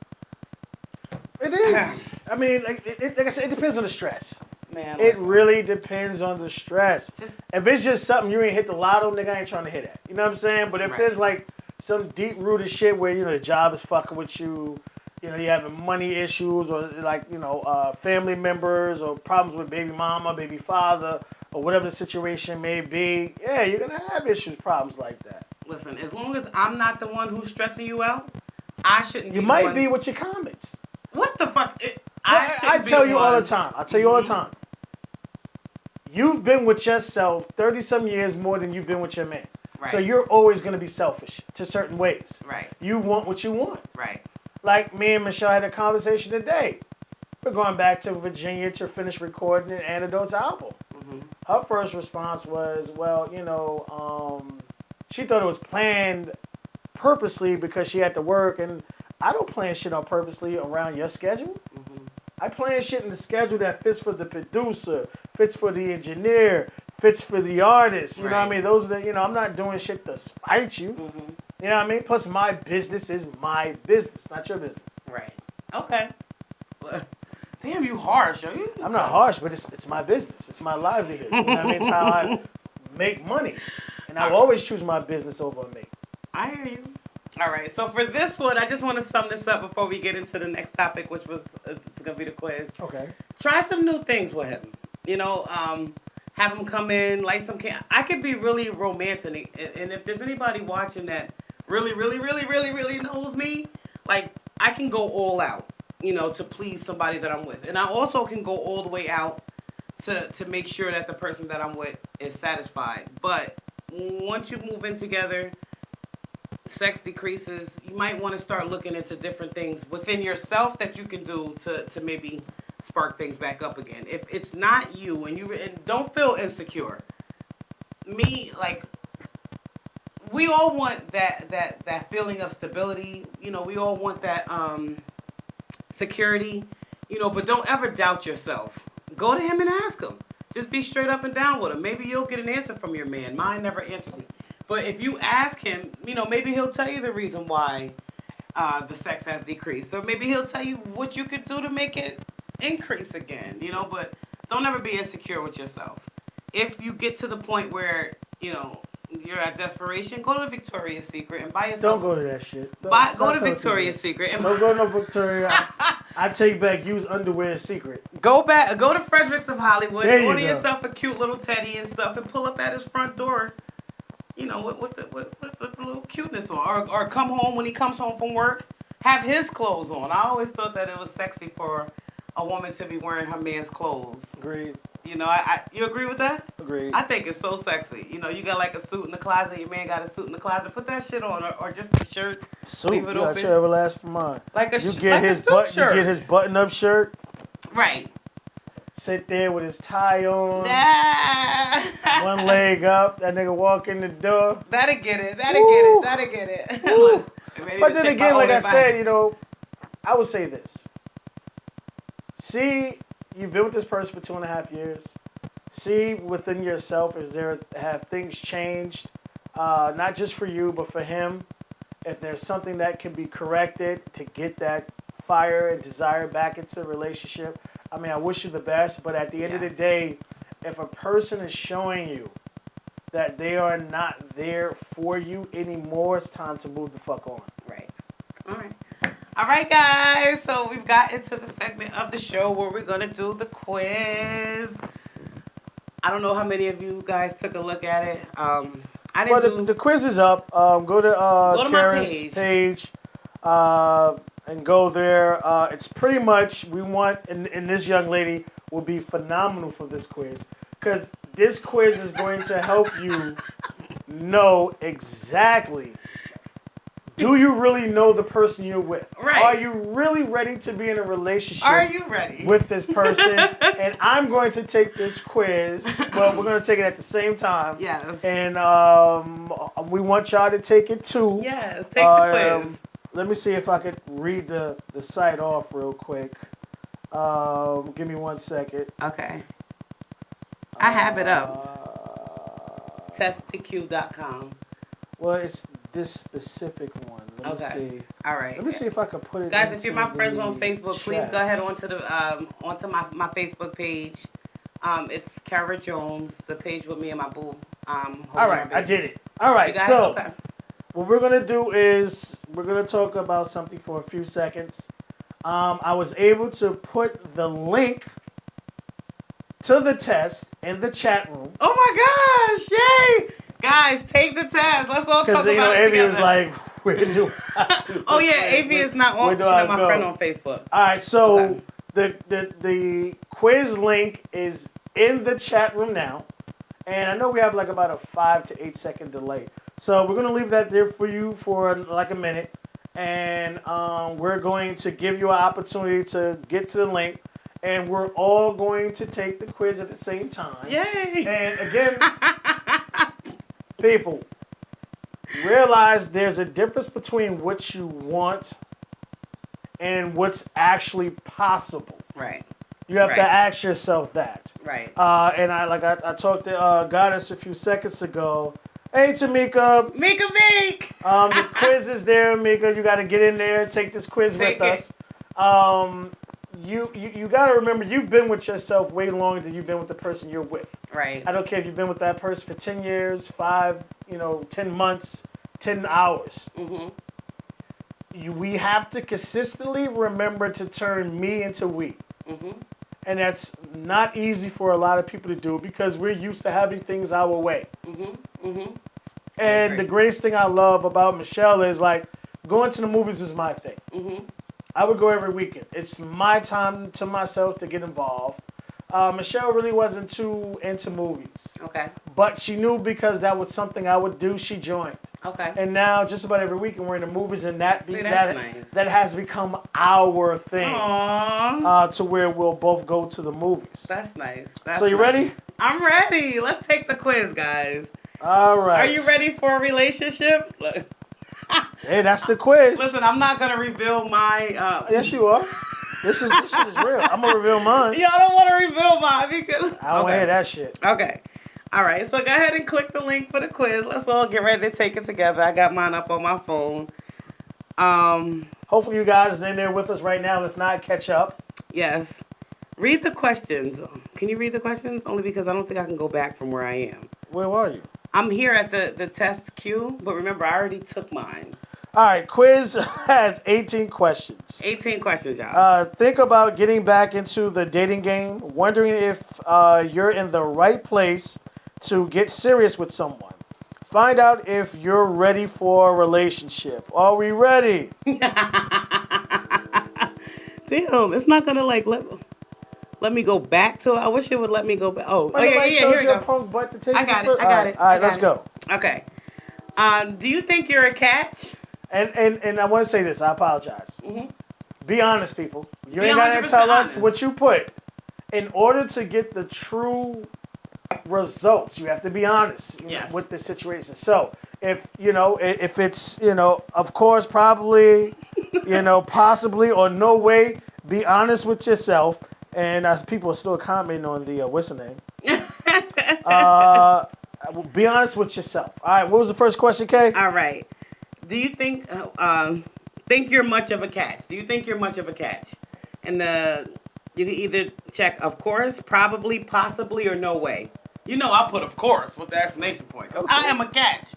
It is. I mean, like I said, it depends on the stress. Man, It listen. really depends on the stress. If it's just something you ain't hit the lotto, nigga, I ain't trying to hit that. You know what I'm saying? But if Right. there's like some deep-rooted shit where, you know, the job is fucking with you, you know, you having money issues or like, you know, family members or problems with baby mama, baby father, or whatever the situation may be, yeah, you're going to have issues, problems like that. Listen, as long as I'm not the one who's stressing you out, I shouldn't be You the might one. be with your comments. What the fuck? I tell you all the time. I tell you all the time. You've been with yourself 30-some years more than you've been with your man. Right. So you're always going to be selfish to certain ways. Right. You want what you want. Right. Like me and Michelle had a conversation today. We're going back to Virginia to finish recording an Antidote's album. Mm-hmm. Her first response was, well, you know, she thought it was planned purposely because she had to work. And I don't plan shit on purposely around your schedule. Mm-hmm. I plan shit in the schedule that fits for the producer, fits for the engineer, fits for the artist. You know what I Right. mean? Those are the, you know, I'm not doing shit to spite you. Mm-hmm. You know what I mean? Plus, my business is my business, not your business. Right. Okay. Well, damn, you harsh, yo. I'm not harsh, but it's my business. It's my livelihood. You know what I mean? It's how I make money. And I will always choose my business over me. I hear you. All right. So for this one, I just want to sum this up before we get into the next topic, which is going to be the quiz. Okay. Try some new things with him. You know, have him come in, light some can. I could be really romantic, and if there's anybody watching that really, really, really, really, really knows me, like I can go all out, you know, to please somebody that I'm with, and I also can go all the way out to make sure that the person that I'm with is satisfied. But once you move in together, sex decreases. You might want to start looking into different things within yourself that you can do to maybe spark things back up again. If it's not you and don't feel insecure. Me, like, we all want that feeling of stability. You know, we all want that security, you know, but don't ever doubt yourself. Go to him and ask him. Just be straight up and down with him. Maybe you'll get an answer from your man. Mine never answers me. But if you ask him, you know, maybe he'll tell you the reason why the sex has decreased. Or maybe he'll tell you what you could do to make it increase again, you know. But don't ever be insecure with yourself. If you get to the point where, you know, you're at desperation, go to Victoria's Secret and buy yourself... Don't go to that shit. Go Stop to talking Victoria's me. Secret. And Don't go to no Victoria. I take back, use underwear secret. Go to Fredericks of Hollywood, There you order go. yourself a cute little teddy and stuff, and pull up at his front door, you know, with the little cuteness on. Or come home when he comes home from work, have his clothes on. I always thought that it was sexy for a woman to be wearing her man's clothes. Agreed. You know, you agree with that? Agreed. I think it's so sexy. You know, you got like a suit in the closet, your man got a suit in the closet. Put that shit on, or just a shirt. Suit, leave you it got open. your everlasting mind. Like a You like get a his suit shirt. You get his button-up shirt. Right. Sit there with his tie on, Ah. one leg up. That nigga walk in the door. That'll get it. Woo. That'll get it. Woo. Ready But to then take my again, like own I said, advice. you know, I would say this. See, you've been with this person for 2.5 years. See within yourself, have things changed? Not just for you, but for him. If there's something that can be corrected to get that fire and desire back into the relationship. I mean, I wish you the best, but at the end of the day, if a person is showing you that they are not there for you anymore, it's time to move the fuck on. Right. All right. All right, guys. So we've got into the segment of the show where we're gonna do the quiz. I don't know how many of you guys took a look at it. I Well, didn't the quiz is up. Go to to my Kara's page and go there. It's pretty much, we want, and this young lady will be phenomenal for this quiz, because this quiz is going to help you know exactly, do you really know the person you're with? Right. Are you really ready to be in a relationship? Are you ready? With this person? And I'm going to take this quiz. Well, we're going to take it at the same time. Yes. And we want y'all to take it too. Yes. Take the quiz. Let me see if I could read the site off real quick. Give me 1 second. Okay. I have it up. Testtq.com. Well, it's this specific one. Let me see. All right. Let me see if I can put it. Guys, if into you're my friends on the Facebook, please chat. go ahead onto my Facebook page. It's Kara Jones, the page with me and my boo. All right, I did it. All right, so okay. what we're gonna do is we're gonna talk about something for a few seconds. I was able to put the link to the test in the chat room. Oh my gosh! Yay! Guys, take the test. Let's all talk Because about it Avy together. was like, "Where do I do?" Oh yeah, Avy is not on. She's not my friend on Facebook. All right, so Okay. the quiz link is in the chat room now, and I know we have like about a 5 to 8 second delay, so we're gonna leave that there for you for like a minute, and we're going to give you an opportunity to get to the link, and we're all going to take the quiz at the same time. Yay! And again, people, realize there's a difference between what you want and what's actually possible. Right. You have Right. to ask yourself that. Right. And I talked to Goddess a few seconds ago. Hey, Tamika. Mika Meek! The quiz is there, Mika. You got to get in there, take this quiz Take with it. us. You got to remember, you've been with yourself way longer than you've been with the person you're with. Right. I don't care if you've been with that person for 10 years, 10 months, 10 hours. Mm-hmm. We have to consistently remember to turn me into we. Mm-hmm. And that's not easy for a lot of people to do because we're used to having things our way. Mm-hmm. Mm-hmm. And the greatest thing I love about Michelle is like going to the movies was my thing. Mm-hmm. I would go every weekend. It's my time to myself to get involved. Michelle really wasn't too into movies. Okay. But she knew because that was something I would do, she joined. Okay. And now just about every weekend we're in the movies and that nice. that has become our thing. Aww. To where we'll both go to the movies. That's nice. That's So you nice. ready? I'm ready. Let's take the quiz, guys. All right. Are you ready for a relationship? Look. Hey, that's the quiz. Listen, I'm not gonna reveal my. Yes, you are. This shit is real. I'm gonna reveal mine. Y'all don't want to reveal mine because. I don't want to hear that shit. Okay. All right. So go ahead and click the link for the quiz. Let's all get ready to take it together. I got mine up on my phone. Hopefully you guys is in there with us right now. If not, catch up. Yes. Read the questions. Can you read the questions? Only because I don't think I can go back from where I am. Where are you? I'm here at the test queue, but remember, I already took mine. All right, quiz has 18 questions. 18 questions, y'all. Think about getting back into the dating game, wondering if you're in the right place to get serious with someone. Find out if you're ready for a relationship. Are we ready? Damn, it's not gonna let me go back to it. I wish it would let me go back. Oh, yeah, Nobody here told we you a go. punk butt to take I got you it. I got it. All right, I got let's it. go. Okay. Do you think you're a catch? And I want to say this. I apologize. Mm-hmm. Be honest, people. You Be ain't got to 100% tell us honest. what you put. In order to get the true results, you have to be honest Yes. with the situation. So if it's of course, probably, possibly or no way, be honest with yourself. And as people are still commenting on the what's the name? Be honest with yourself. All right. What was the first question, Kay? All right. Do you think you're much of a catch? Do you think you're much of a catch? And you can either check of course, probably, possibly, or no way. I put of course with the exclamation point. 'Cause I am a catch.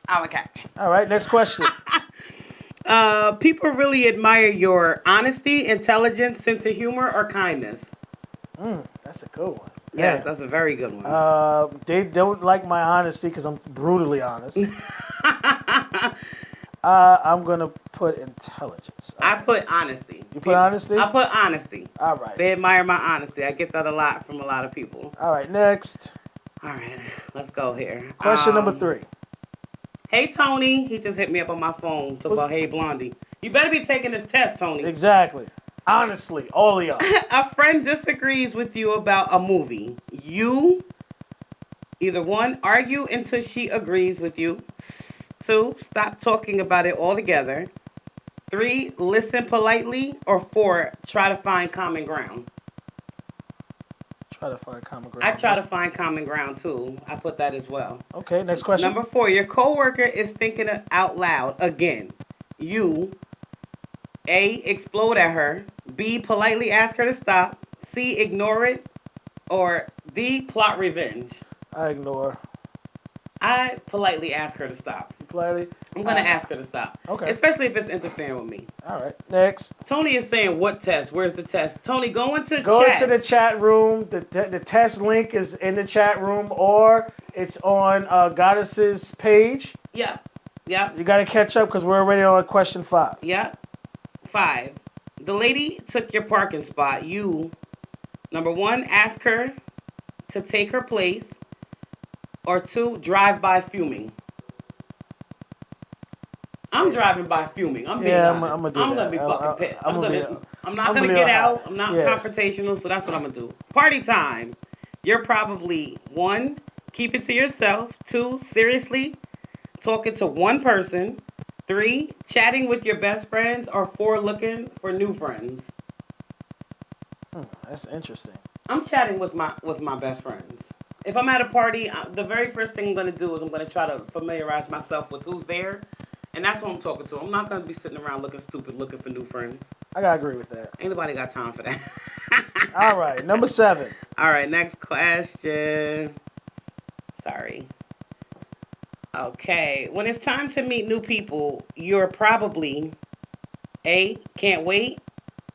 I'm a catch. All right. Next question. People really admire your honesty, intelligence, sense of humor, or kindness. That's a good one. Yes, Damn. that's a very good one. They don't like my honesty because I'm brutally honest. I'm gonna put intelligence. I put honesty. You put honesty? I put honesty. All right. They admire my honesty. I get that a lot from a lot of people. All right. Next All right, let's go here. question, number 3. Hey, Tony. He just hit me up on my phone. Talk about, hey, Blondie. You better be taking this test, Tony. Exactly. Honestly, all of y'all. A friend disagrees with you about a movie. You, either 1, argue until she agrees with you. 2, stop talking about it altogether. 3, listen politely. Or 4, try to find common ground. Try to find common ground. I try to find common ground too. I put that as well. Okay, next question. Number 4, your coworker is thinking out loud again. You, A, explode at her. B, politely ask her to stop. C, ignore it. Or D, plot revenge. I ignore. I politely ask her to stop. Politely. I'm going to ask her to stop. Okay. Especially if it's interfering with me. All right. Next. Tony is saying, what test? Where's the test? Tony, go into the chat room. The test link is in the chat room, or it's on Goddess's page. Yeah. Yeah. You got to catch up because we're already on question 5. Yeah. 5. The lady took your parking spot. You, number 1, ask her to take her place. Or 2, drive by fuming. I'm driving by fuming. I'm being honest. I'm gonna do that. I'm gonna be fucking pissed. I'm not gonna be get hot. out. I'm not confrontational, so that's what I'm gonna do. Party time. You're probably 1, keep it to yourself. 2, seriously talking to one person. 3, chatting with your best friends. Or 4, looking for new friends. That's interesting. I'm chatting with my best friends. If I'm at a party, the very first thing I'm going to do is I'm going to try to familiarize myself with who's there. And that's who I'm talking to. I'm not going to be sitting around looking stupid, looking for new friends. I got to agree with that. Ain't nobody got time for that. All right. Number 7. All right. Next question. Sorry. Okay. When it's time to meet new people, you're probably A, can't wait.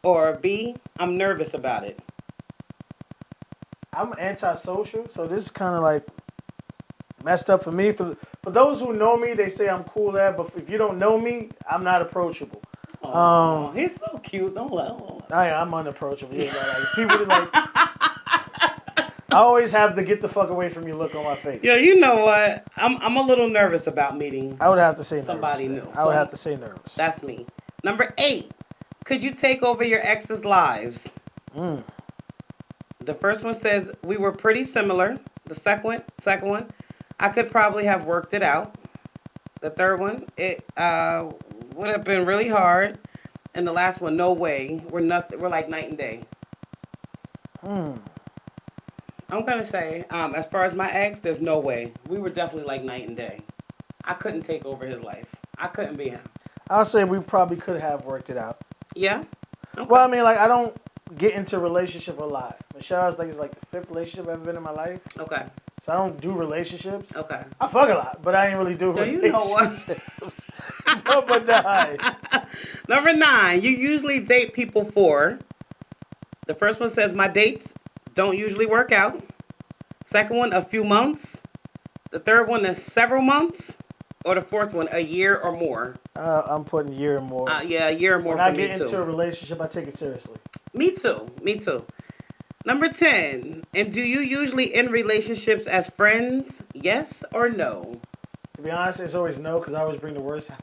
Or B, I'm nervous about it. I'm antisocial, so this is kind of like messed up for me. For those who know me, they say I'm cool there, but if you don't know me, I'm not approachable. Oh, he's so cute. Don't let him. I'm unapproachable. Yeah, like, people like. I always have the get the fuck away from you look on my face. Yo, you know what? I'm a little nervous about meeting. I would have to say somebody nervous. new. I would have to say nervous. That's me. Number 8. Could you take over your ex's lives? The first one says, we were pretty similar. The second one, I could probably have worked it out. The third one, it would have been really hard. And the last one, no way. We're like night and day. I'm going to say, as far as my ex, there's no way. We were definitely like night and day. I couldn't take over his life. I couldn't be him. I'll say we probably could have worked it out. Yeah? Okay. Well, I mean, like, I don't get into relationship a lot. Michelle's like, it's like the 5th relationship I've ever been in my life. Okay. So I don't do relationships. Okay. I fuck a lot, but I ain't really do relationships. No, but die. Number 9, you usually date people for. The first one says, my dates don't usually work out. Second one, a few months. The third one is several months. Or the fourth one, a year or more. I'm putting a year or more. Yeah, a year or more when for me too. When I get into a relationship, I take it seriously. Me too. Number 10, and do you usually end relationships as friends? Yes or no? To be honest, it's always no, because I always bring the worst out.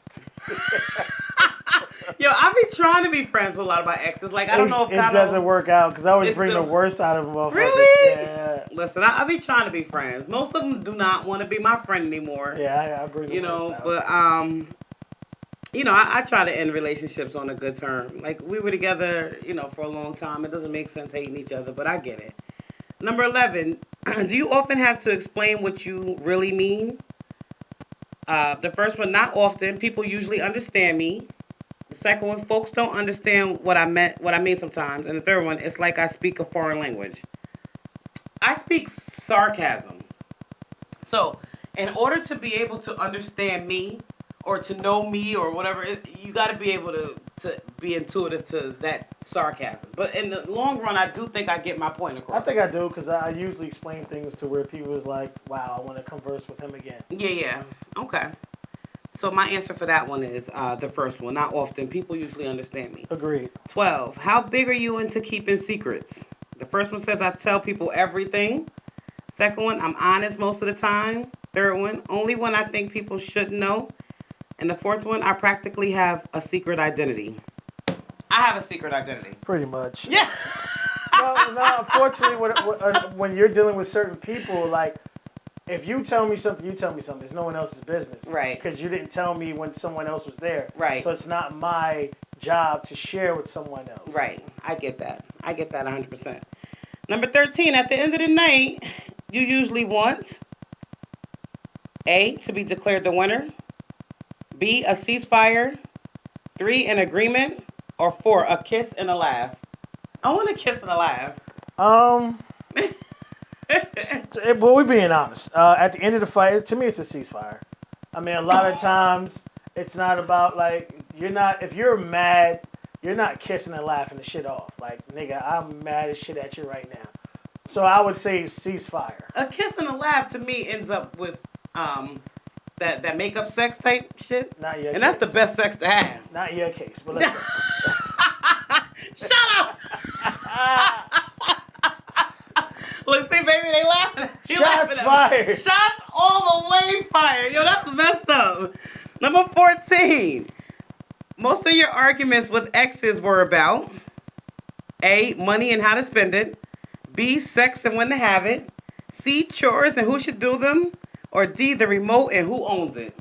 Yo, I be trying to be friends with a lot of my exes. Like, I don't know if it doesn't work out, because I always bring the worst out of them. Really? Yeah. Listen, I be trying to be friends. Most of them do not want to be my friend anymore. Yeah, I bring the worst out. But I try to end relationships on a good term. Like, we were together, for a long time. It doesn't make sense hating each other, but I get it. Number 11, do you often have to explain what you really mean? The first one, not often. People usually understand me. The second one, folks don't understand what I mean sometimes. And the third one, it's like I speak a foreign language. I speak sarcasm. So, in order to be able to understand me, or to know me or whatever. You got to be able to be intuitive to that sarcasm. But in the long run, I do think I get my point across. I think I do because I usually explain things to where people is like, wow, I want to converse with him again. Yeah. Okay. So my answer for that one is the first one. Not often. People usually understand me. Agreed. 12. How big are you into keeping secrets? The first one says I tell people everything. Second one, I'm honest most of the time. Third one, only when I think people should know. And the fourth one, I practically have a secret identity. I have a secret identity. Pretty much. Yeah. Well, no, unfortunately, when you're dealing with certain people, like, if you tell me something, you tell me something. It's no one else's business. Right. Because you didn't tell me when someone else was there. Right. So it's not my job to share with someone else. Right. I get that. I get that 100%. Number 13, at the end of the night, you usually want A, to be declared the winner, B, a ceasefire, 3, an agreement, or 4, a kiss and a laugh. I want a kiss and a laugh. Well, we're being honest. At the end of the fight, to me, it's a ceasefire. I mean, a lot of times, it's not about, like, if you're mad, you're not kissing and laughing the shit off. Like, nigga, I'm mad as shit at you right now. So I would say ceasefire. A kiss and a laugh to me ends up with that makeup sex type shit. Not your and case. that's the best sex to have. Not your case, but let's go. Shut up! Look, see, baby, they laughing. They Shots laughing at me. fired. Shots all the way fired. Yo, that's messed up. Number 14. Most of your arguments with exes were about A, money and how to spend it. B, sex and when to have it. C, chores and who should do them. Or D, the remote and who owns it.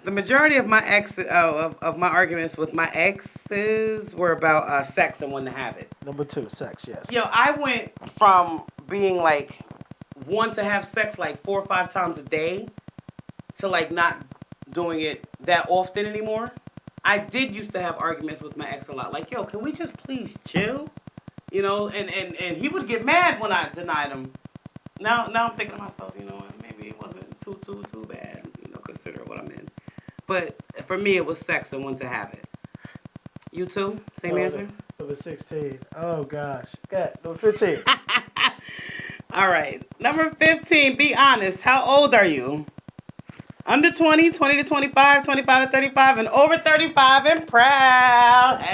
The majority of my of my arguments with my exes were about sex and when to have it. Number 2, sex, yes. Yo, I went from being like want to have sex like 4 or 5 times a day to like not doing it that often anymore. I did used to have arguments with my ex a lot. Like, yo, can we just please chill? You know, and he would get mad when I denied him. Now I'm thinking to myself, you know what, maybe it wasn't too bad, you know, consider what I'm in. But for me, it was sex and when to have it. You too? Same answer? Number 16. Oh, gosh. Good. Number 15. All right. Number 15, be honest. How old are you? Under 20, 20 to 25, 25 to 35, and over 35 and proud.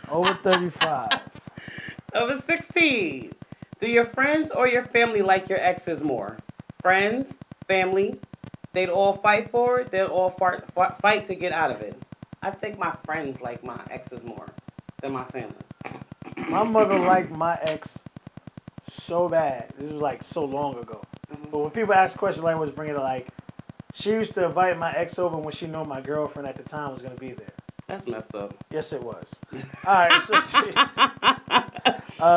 Over 35. Number 16, do your friends or your family like your exes more? Friends, family, they'd all fight for it. They'd all fight to get out of it. I think my friends like my exes more than my family. My mother liked my ex so bad. This was like so long ago. Mm-hmm. But when people ask questions like what's bringing it, like, she used to invite my ex over when she knew my girlfriend at the time was going to be there. That's messed up. Yes, it was. All right, so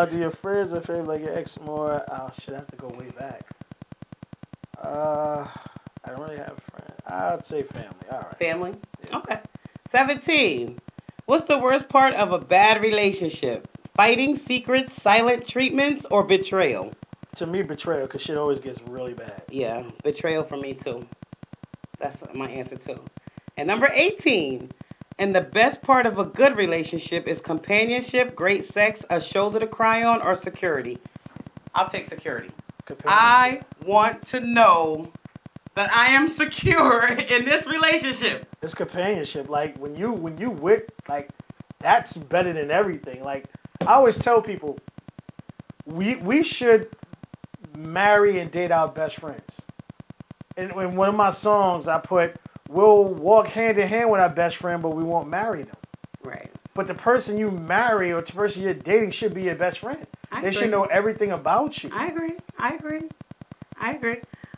do your friends or family like your ex more? Oh, shit, I have to go way back. I don't really have friends. I'd say family. All right. Family? Yeah. Okay. 17. What's the worst part of a bad relationship? Fighting, secrets, silent treatments, or betrayal? To me, betrayal, because shit always gets really bad. Yeah, betrayal for me too. That's my answer too. And number 18. And the best part of a good relationship is companionship, great sex, a shoulder to cry on, or security. I'll take security. I want to know that I am secure in this relationship. It's companionship. Like when you with, like, that's better than everything. Like I always tell people, we should marry and date our best friends. And in one of my songs, I put, we'll walk hand in hand with our best friend, but we won't marry them. Right. But the person you marry or the person you're dating should be your best friend. They should know everything about you. I agree.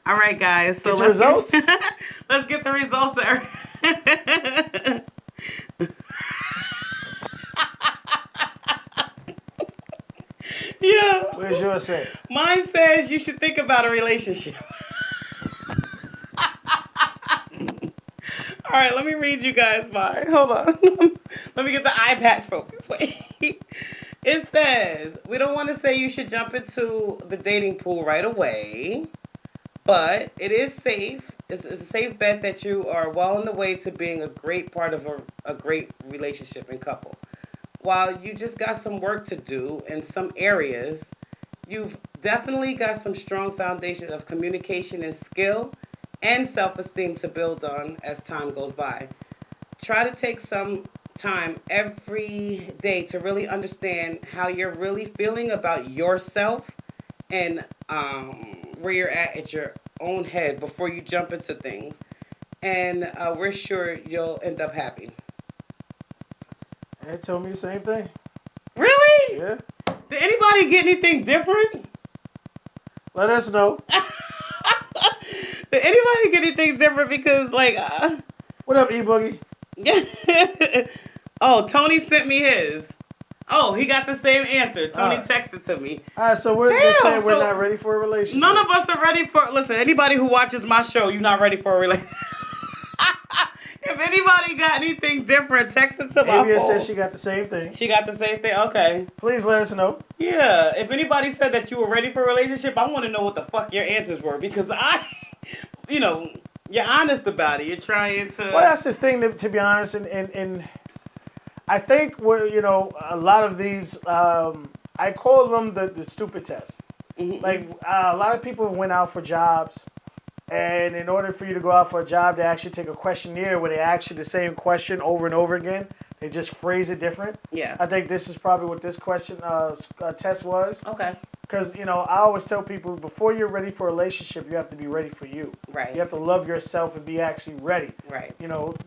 All right, guys. So Get your results? Let's get the results. Yeah. Where's yours say? Mine says you should think about a relationship. All right, let me read you guys mine. Hold on. Let me get the iPad focus. Wait. It says, we don't want to say you should jump into the dating pool right away, but it is safe it's a safe bet that you are well on the way to being a great part of a great relationship and couple. While you just got some work to do in some areas, you've definitely got some strong foundation of communication and skill and self-esteem to build on as time goes by. Try to take some time every day to really understand how you're really feeling about yourself and where you're at your own head before you jump into things. And we're sure you'll end up happy. It told me the same thing. Really? Yeah. Did anybody get anything different? Let us know. Did anybody get anything different? Because, like, What up, E-Boogie? oh, Tony sent me his. Oh, he got the same answer. Tony texted to me. All right, so we're Damn, saying we're so not ready for a relationship. None of us are ready for. Listen, anybody who watches my show, you're not ready for a relationship. If anybody got anything different, text it to my Avia phone. says she got the same thing. She got the same thing. Okay. Please let us know. Yeah. If anybody said that you were ready for a relationship, I want to know what the fuck your answers were because you're honest about it. You're trying to. Well, that's the thing, to be honest, and I think a lot of these, I call them the stupid tests. Mm-hmm. Like a lot of people went out for jobs, and in order for you to go out for a job, they actually take a questionnaire where they ask you the same question over and over again. They just phrase it different. Yeah. I think this is probably what this question test was. Okay. Because, I always tell people, before you're ready for a relationship, you have to be ready for you. Right. You have to love yourself and be actually ready. Right.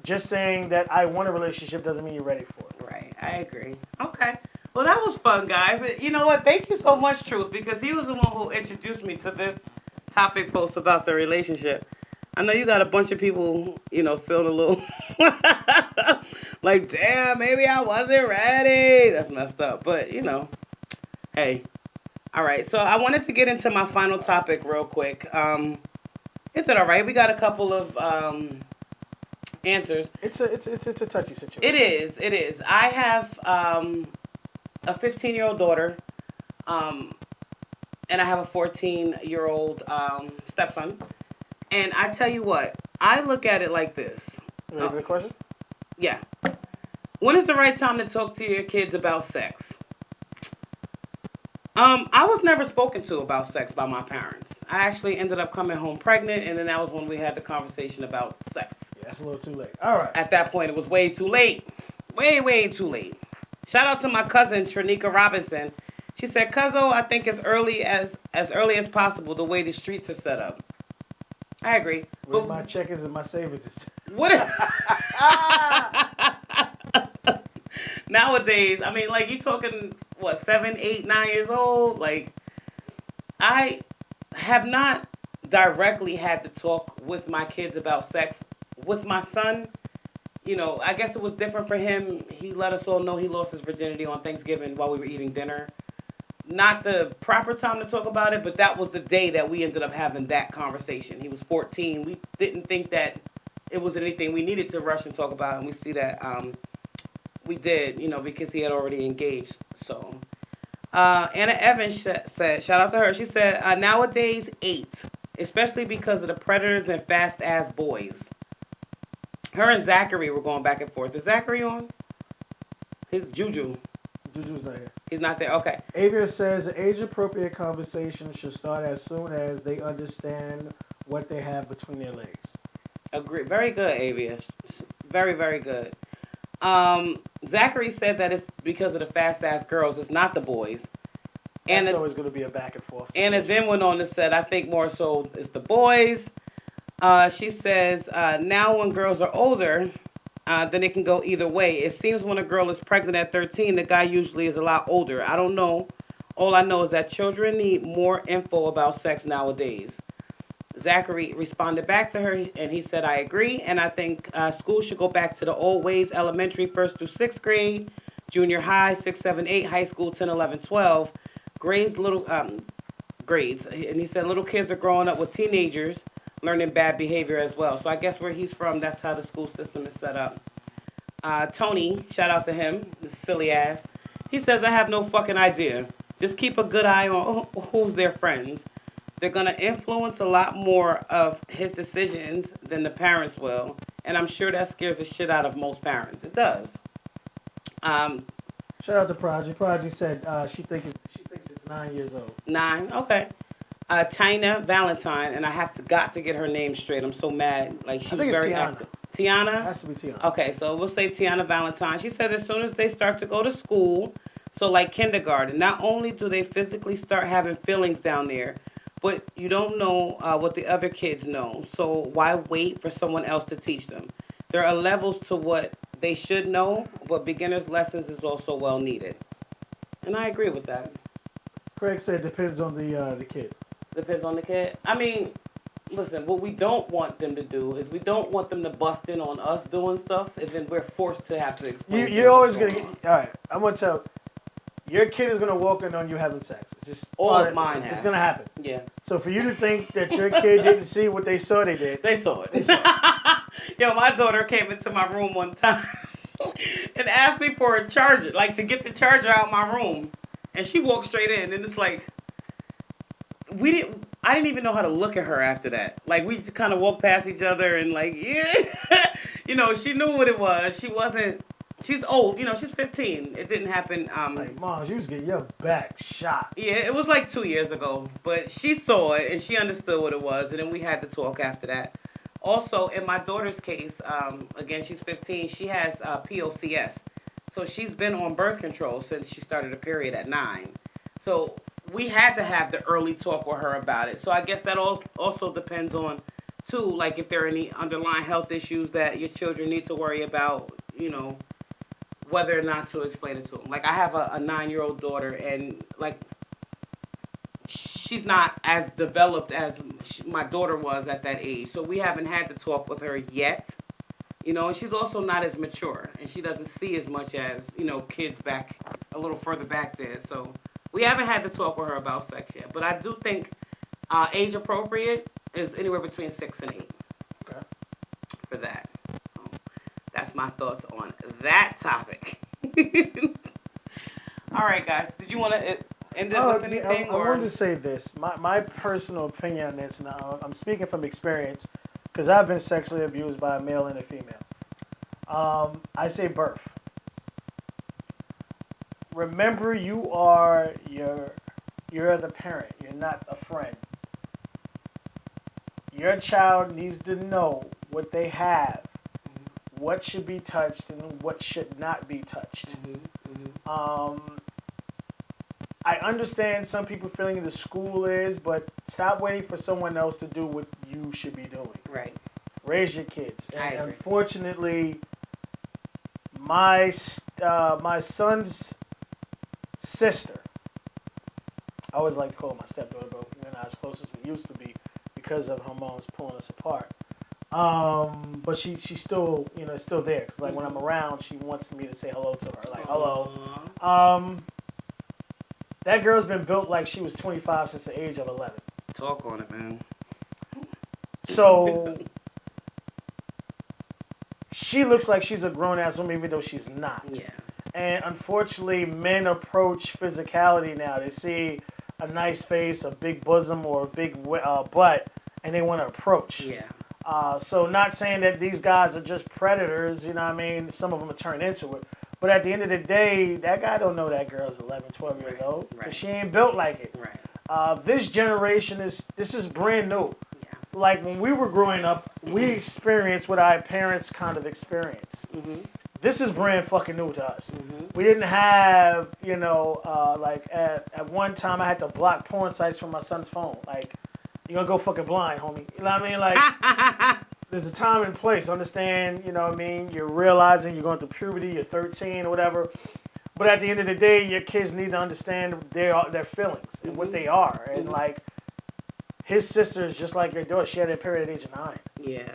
Just saying that I want a relationship doesn't mean you're ready for it. Right. I agree. Okay. Well, that was fun, guys. You know what? Thank you so much, Truth, because he was the one who introduced me to this topic post about the relationship. I know you got a bunch of people, feeling a little like, damn, maybe I wasn't ready. That's messed up. But, hey. All right. So I wanted to get into my final topic real quick. Is it all right? We got a couple of answers. It's a touchy situation. It is. I have a 15-year-old daughter, and I have a 14-year-old stepson. And I tell you what, I look at it like this. Ready for the question? Yeah. When is the right time to talk to your kids about sex? I was never spoken to about sex by my parents. I actually ended up coming home pregnant, and then that was when we had the conversation about sex. Yeah, that's a little too late. All right. At that point, it was way too late. Way, way too late. Shout out to my cousin, Trinika Robinson. She said, Cuzzo, I think as early as possible, the way the streets are set up. I agree. Where But my checkers and my savings is. what? Nowadays, I mean, like, you talking, 7, 8, 9 years old? Like, I have not directly had to talk with my kids about sex. With my son, I guess it was different for him. He let us all know he lost his virginity on Thanksgiving while we were eating dinner. Not the proper time to talk about it, but that was the day that we ended up having that conversation. He was 14. We didn't think that it was anything we needed to rush and talk about, and we see that we did, because he had already engaged. So, Anna Evans said, shout out to her. She said, nowadays, 8, especially because of the predators and fast-ass boys. Her and Zachary were going back and forth. Is Zachary on? His Juju. Juju's not here. He's not there. Okay. Avia says age-appropriate conversation should start as soon as they understand what they have between their legs. Agree. Very good, Avia. Very, very good. Zachary said that it's because of the fast-ass girls. It's not the boys. That's always going to be a back and forth situation. Anna then went on to say, I think more so it's the boys. She says, now when girls are older, then it can go either way. It seems when a girl is pregnant at 13, the guy usually is a lot older. I don't know. All I know is that children need more info about sex nowadays. Zachary responded back to her, and he said, I agree, and I think school should go back to the old ways, elementary 1st through 6th grade, junior high, 6, 7, 8, high school, 10, 11, 12, grades, grades. And he said little kids are growing up with teenagers, learning bad behavior as well. So I guess where he's from, that's how the school system is set up. Tony, shout out to him, this silly ass. He says, I have no fucking idea. Just keep a good eye on who's their friends. they're going to influence a lot more of his decisions than the parents will. And I'm sure that scares the shit out of most parents. It does. Shout out to Prodigy. Prodigy said she thinks it's 9 years old. 9, okay. Tina Valentine, and got to get her name straight. I'm so mad. Like, she's think it's very Tiana. active. Tiana? It has to be Tiana. Okay, so we'll say Tiana Valentine. She said as soon as they start to go to school, so like kindergarten, not only do they physically start having feelings down there, but you don't know what the other kids know. So why wait for someone else to teach them? There are levels to what they should know, but beginner's lessons is also well needed. And I agree with that. Craig said it depends on the kid. Depends on the kid. I mean, listen, what we don't want them to do is we don't want them to bust in on us doing stuff, and then we're forced to have to explain. You're always going to get... All right, I'm going to tell... Your kid is going to walk in on you having sex. It's just... All of mine It's has. going to happen. Yeah. So for you to think that your kid didn't see what they saw they did... They saw it. Yo, my daughter came into my room one time and asked me for a charger, like to get the charger out my room. And she walked straight in, and it's like... I didn't even know how to look at her after that. Like, we just kind of walked past each other and like, yeah. You know, she knew what it was. She's old. You know, she's 15. It didn't happen. Like, Mom, you was getting your back shot. Yeah, it was like 2 years ago. But she saw it and she understood what it was. And then we had to talk after that. Also, in my daughter's case, again, she's 15. She has POCS. So she's been on birth control since she started her period at 9. So we had to have the early talk with her about it. So I guess that also depends on, too, like if there are any underlying health issues that your children need to worry about, you know, whether or not to explain it to them. Like I have a 9-year-old daughter, and like she's not as developed as my daughter was at that age. So we haven't had to talk with her yet. You know, and she's also not as mature, and she doesn't see as much as, you know, kids back a little further back there. So we haven't had to talk with her about sex yet. But I do think age appropriate is anywhere between 6 and 8. Okay. For that. That's my thoughts on that topic. All right, guys. Did you want to end it with anything? I wanted to say this. My personal opinion on this, and I'm speaking from experience, because I've been sexually abused by a male and a female. I say birth. Remember, you're the parent. You're not a friend. Your child needs to know what they have, what should be touched and what should not be touched. I understand some people feeling the school is, but stop waiting for someone else to do what you should be doing. Right. Raise your kids. I And agree. unfortunately, my son's sister, I always like to call her my stepdaughter, but we're not as close as we used to be because of her mom's pulling us apart. But she's still, you know, still there. Because, like, when I'm around, she wants me to say hello to her. Like, hello. That girl's been built like she was 25 since the age of 11. Talk on it, man. So, she looks like she's a grown-ass woman, even though she's not. Yeah. And unfortunately, men approach physicality now. They see a nice face, a big bosom, or a big butt, and they want to approach. Yeah. So not saying that these guys are just predators, you know what I mean? Some of them are turned into it. But at the end of the day, that guy don't know that girl's 11, 12 years old. Right. She ain't built like it. Right. This generation this is brand new. Yeah. Like when we were growing up, we experienced what our parents kind of experienced. This is brand fucking new to us. We didn't have, you know, like at one time I had to block porn sites from my son's phone. Like, you're gonna go fucking blind, homie. You know what I mean? Like, there's a time and place. Understand, you know what I mean? You're realizing you're going through puberty, you're 13 or whatever. But at the end of the day, your kids need to understand their feelings and what they are. And like, his sister is just like your daughter. She had a period at age 9. Yeah.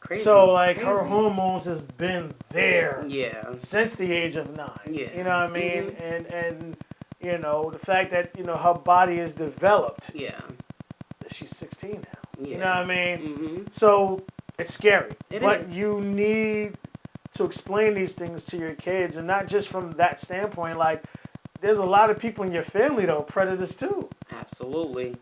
Crazy. So like, Crazy. her hormones has been there Yeah. since the age of 9. Yeah. You know what I mean? And you know, the fact that, you know, her body is developed. Yeah. She's 16 now. Yeah. You know what I mean? So it's scary. But is. you need to explain these things to your kids, and not just from that standpoint. Like, there's a lot of people in your family, though, predators too. Absolutely.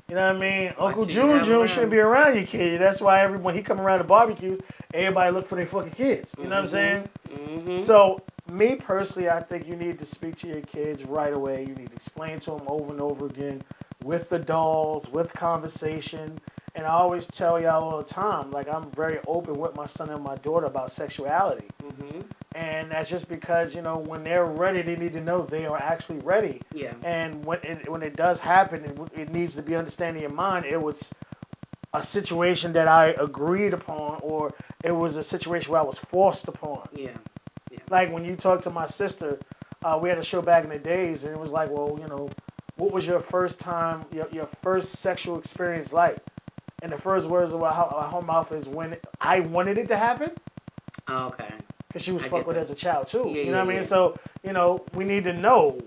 You You know what I mean? Uncle you June never June around. shouldn't be around your kid. That's why when he come around the barbecues, everybody look for their fucking kids. You know what I'm saying? Mm-hmm. So, me personally, I think you need to speak to your kids right away. You need to explain to them over and over again with the dolls, with conversation. And I always tell y'all all the time, like, I'm very open with my son and my daughter about sexuality. Mm-hmm. And that's just because, you know, when they're ready, they need to know they are actually ready. Yeah. And when it does happen, it needs to be understanding in mind it was a situation that I agreed upon, or it was a situation where I was forced upon. Yeah. Like when you talk to my sister, we had a show back in the days, and it was like, well, you know, what was your first time, your first sexual experience like? And the first words of her mouth is when I wanted it to happen. Oh, okay. Because she was I fucked get with that. as a child too. Yeah, you know what I mean? yeah. So, you know, we need to know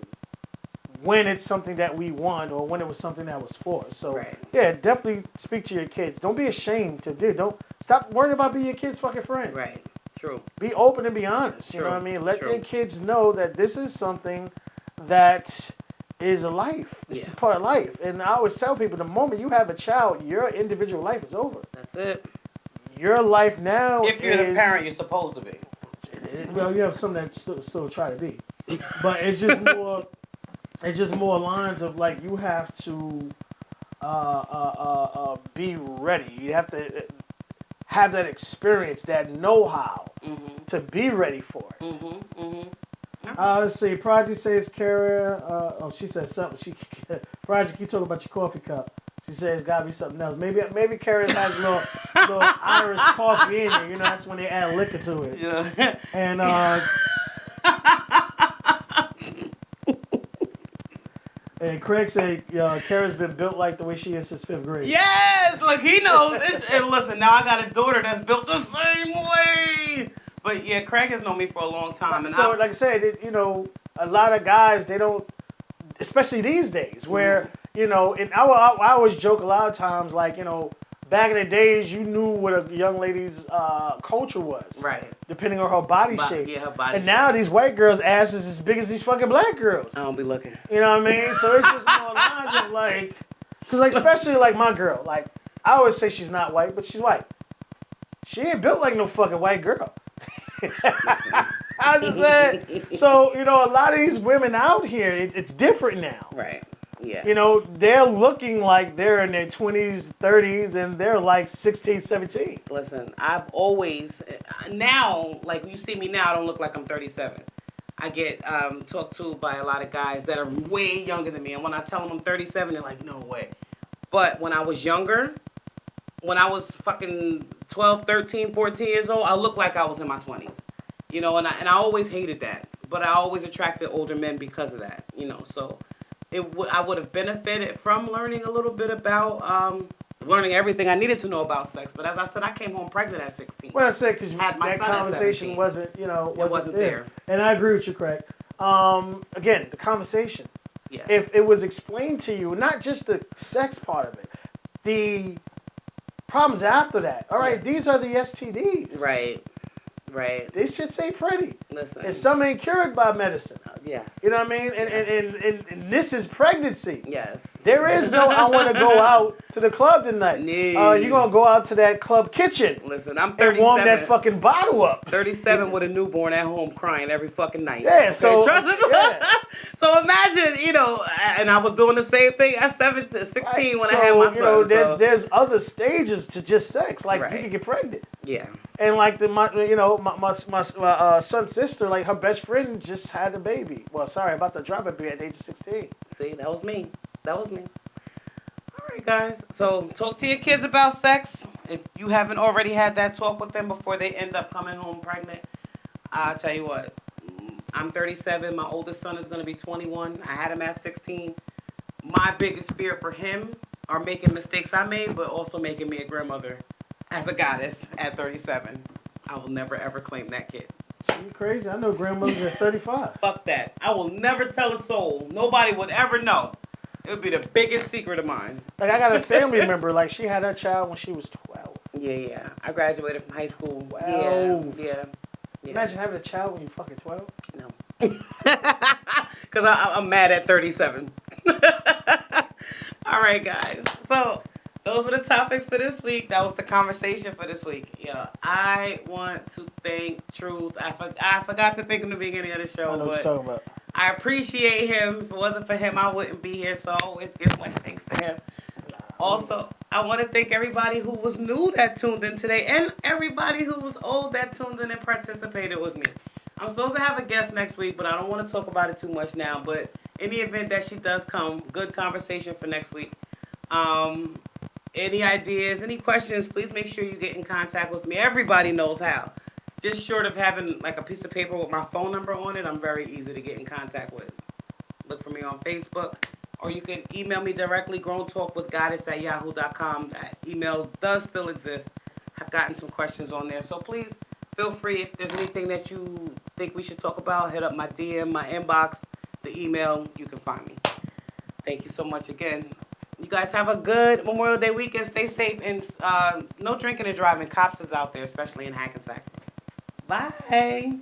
when it's something that we want or when it was something that was forced. So, Right. yeah, definitely speak to your kids. Don't be ashamed to do. Don't stop worrying about being your kid's fucking friend. Right. True. Be open and be honest. You know True. what I mean? Let True. your kids know that this is something that is a life. This is part of life. And I always tell people, the moment you have a child, your individual life is over. That's it. Your life now If you're the parent, you're supposed to be. Well, you have some that still try to be, but it's just more. It's just more lines of like you have to be ready. You have to have that experience, that know-how to be ready for it. Mm-hmm. Mm-hmm. Let's see. Project says Kara. She says something. Project, you talk about your coffee cup. She says it's gotta be something else. Maybe Kara has a little Irish coffee in there. You know, that's when they add liquor to it. Yeah. And and Craig said Kara's been built like the way she is since 5th grade. Yes, look, he knows. And listen, now I got a daughter that's built the same way. But yeah, Craig has known me for a long time. And So, like I said, you know, a lot of guys, they don't, especially these days, where, you know, and I always joke a lot of times, like, you know, back in the days, you knew what a young lady's culture was. Right. Depending on her body shape. Yeah, her body And now shape. these white girls' asses as big as these fucking black girls. I don't be looking. You know what I mean? So it's just more lines of like, because like especially like my girl, like I always say she's not white, but she's white. She ain't built like no fucking white girl. I just said. So you know, a lot of these women out here, it's different now. Right. Yeah. You know, they're looking like they're in their 20s, 30s, and they're like 16, 17. Listen, I've always, now, like when you see me now, I don't look like I'm 37. I get talked to by a lot of guys that are way younger than me. And when I tell them I'm 37, they're like, no way. But when I was younger, when I was fucking 12, 13, 14 years old, I looked like I was in my 20s. You know, and I always hated that. But I always attracted older men because of that, you know. So I would have benefited from learning a little bit about, learning everything I needed to know about sex. But as I said, I came home pregnant at 16. Well, I said because Had my that son at conversation 17. wasn't, you know, wasn't there. And I agree with you, Craig. Again, the conversation. Yeah. If it was explained to you, not just the sex part of it, the problems after that. All right, these are the STDs. Right. Right. This shit's ain't pretty. Listen. And some ain't cured by medicine. Yes. You know what I mean? And this is pregnancy. Yes. There is no, I want to go out to the club tonight. No. You're going to go out to that club kitchen Listen, I'm and 37. warm that fucking bottle up. 37 with a newborn at home crying every fucking night. Yeah, Okay, so- trust me. yeah. So imagine, you know, and I was doing the same thing at 16 Right. when I had my son. you know, so- there's other stages to just sex. Like, you Right. can get pregnant. Yeah. And like my son's sister, like her best friend just had a baby. Well, sorry, about to drop a baby at the age of 16. See, that was me. That was me. All right, guys. So talk to your kids about sex. If you haven't already had that talk with them before they end up coming home pregnant, I'll tell you what. I'm 37. My oldest son is going to be 21. I had him at 16. My biggest fear for him are making mistakes I made, but also making me a grandmother as a goddess at 37. I will never, ever claim that kid. You crazy? I know grandmothers at 35. Fuck that. I will never tell a soul. Nobody would ever know. It would be the biggest secret of mine. Like, I got a family member, like, she had her child when she was 12. Yeah. I graduated from high school. 12. Yeah. Imagine having a child when you're fucking 12. No. Because I'm mad at 37. All right, guys. So those were the topics for this week. That was the conversation for this week. Yeah, I want to thank Truth. I forgot to thank him at the beginning of the show, I know what but you're talking about. I appreciate him. If it wasn't for him, I wouldn't be here. So I always give much thanks to him. Also, I want to thank everybody who was new that tuned in today and everybody who was old that tuned in and participated with me. I'm supposed to have a guest next week, but I don't want to talk about it too much now. But in the event that she does come, good conversation for next week. Any ideas, any questions, please make sure you get in contact with me. Everybody knows how. Just short of having like a piece of paper with my phone number on it, I'm very easy to get in contact with. Look for me on Facebook. Or you can email me directly, growntalkwithgoddess@yahoo.com. That email does still exist. I've gotten some questions on there. So please feel free, if there's anything that you think we should talk about, hit up my DM, my inbox, the email. You can find me. Thank you so much again. You guys have a good Memorial Day weekend. Stay safe and no drinking and driving. Cops is out there, especially in Hackensack. Bye.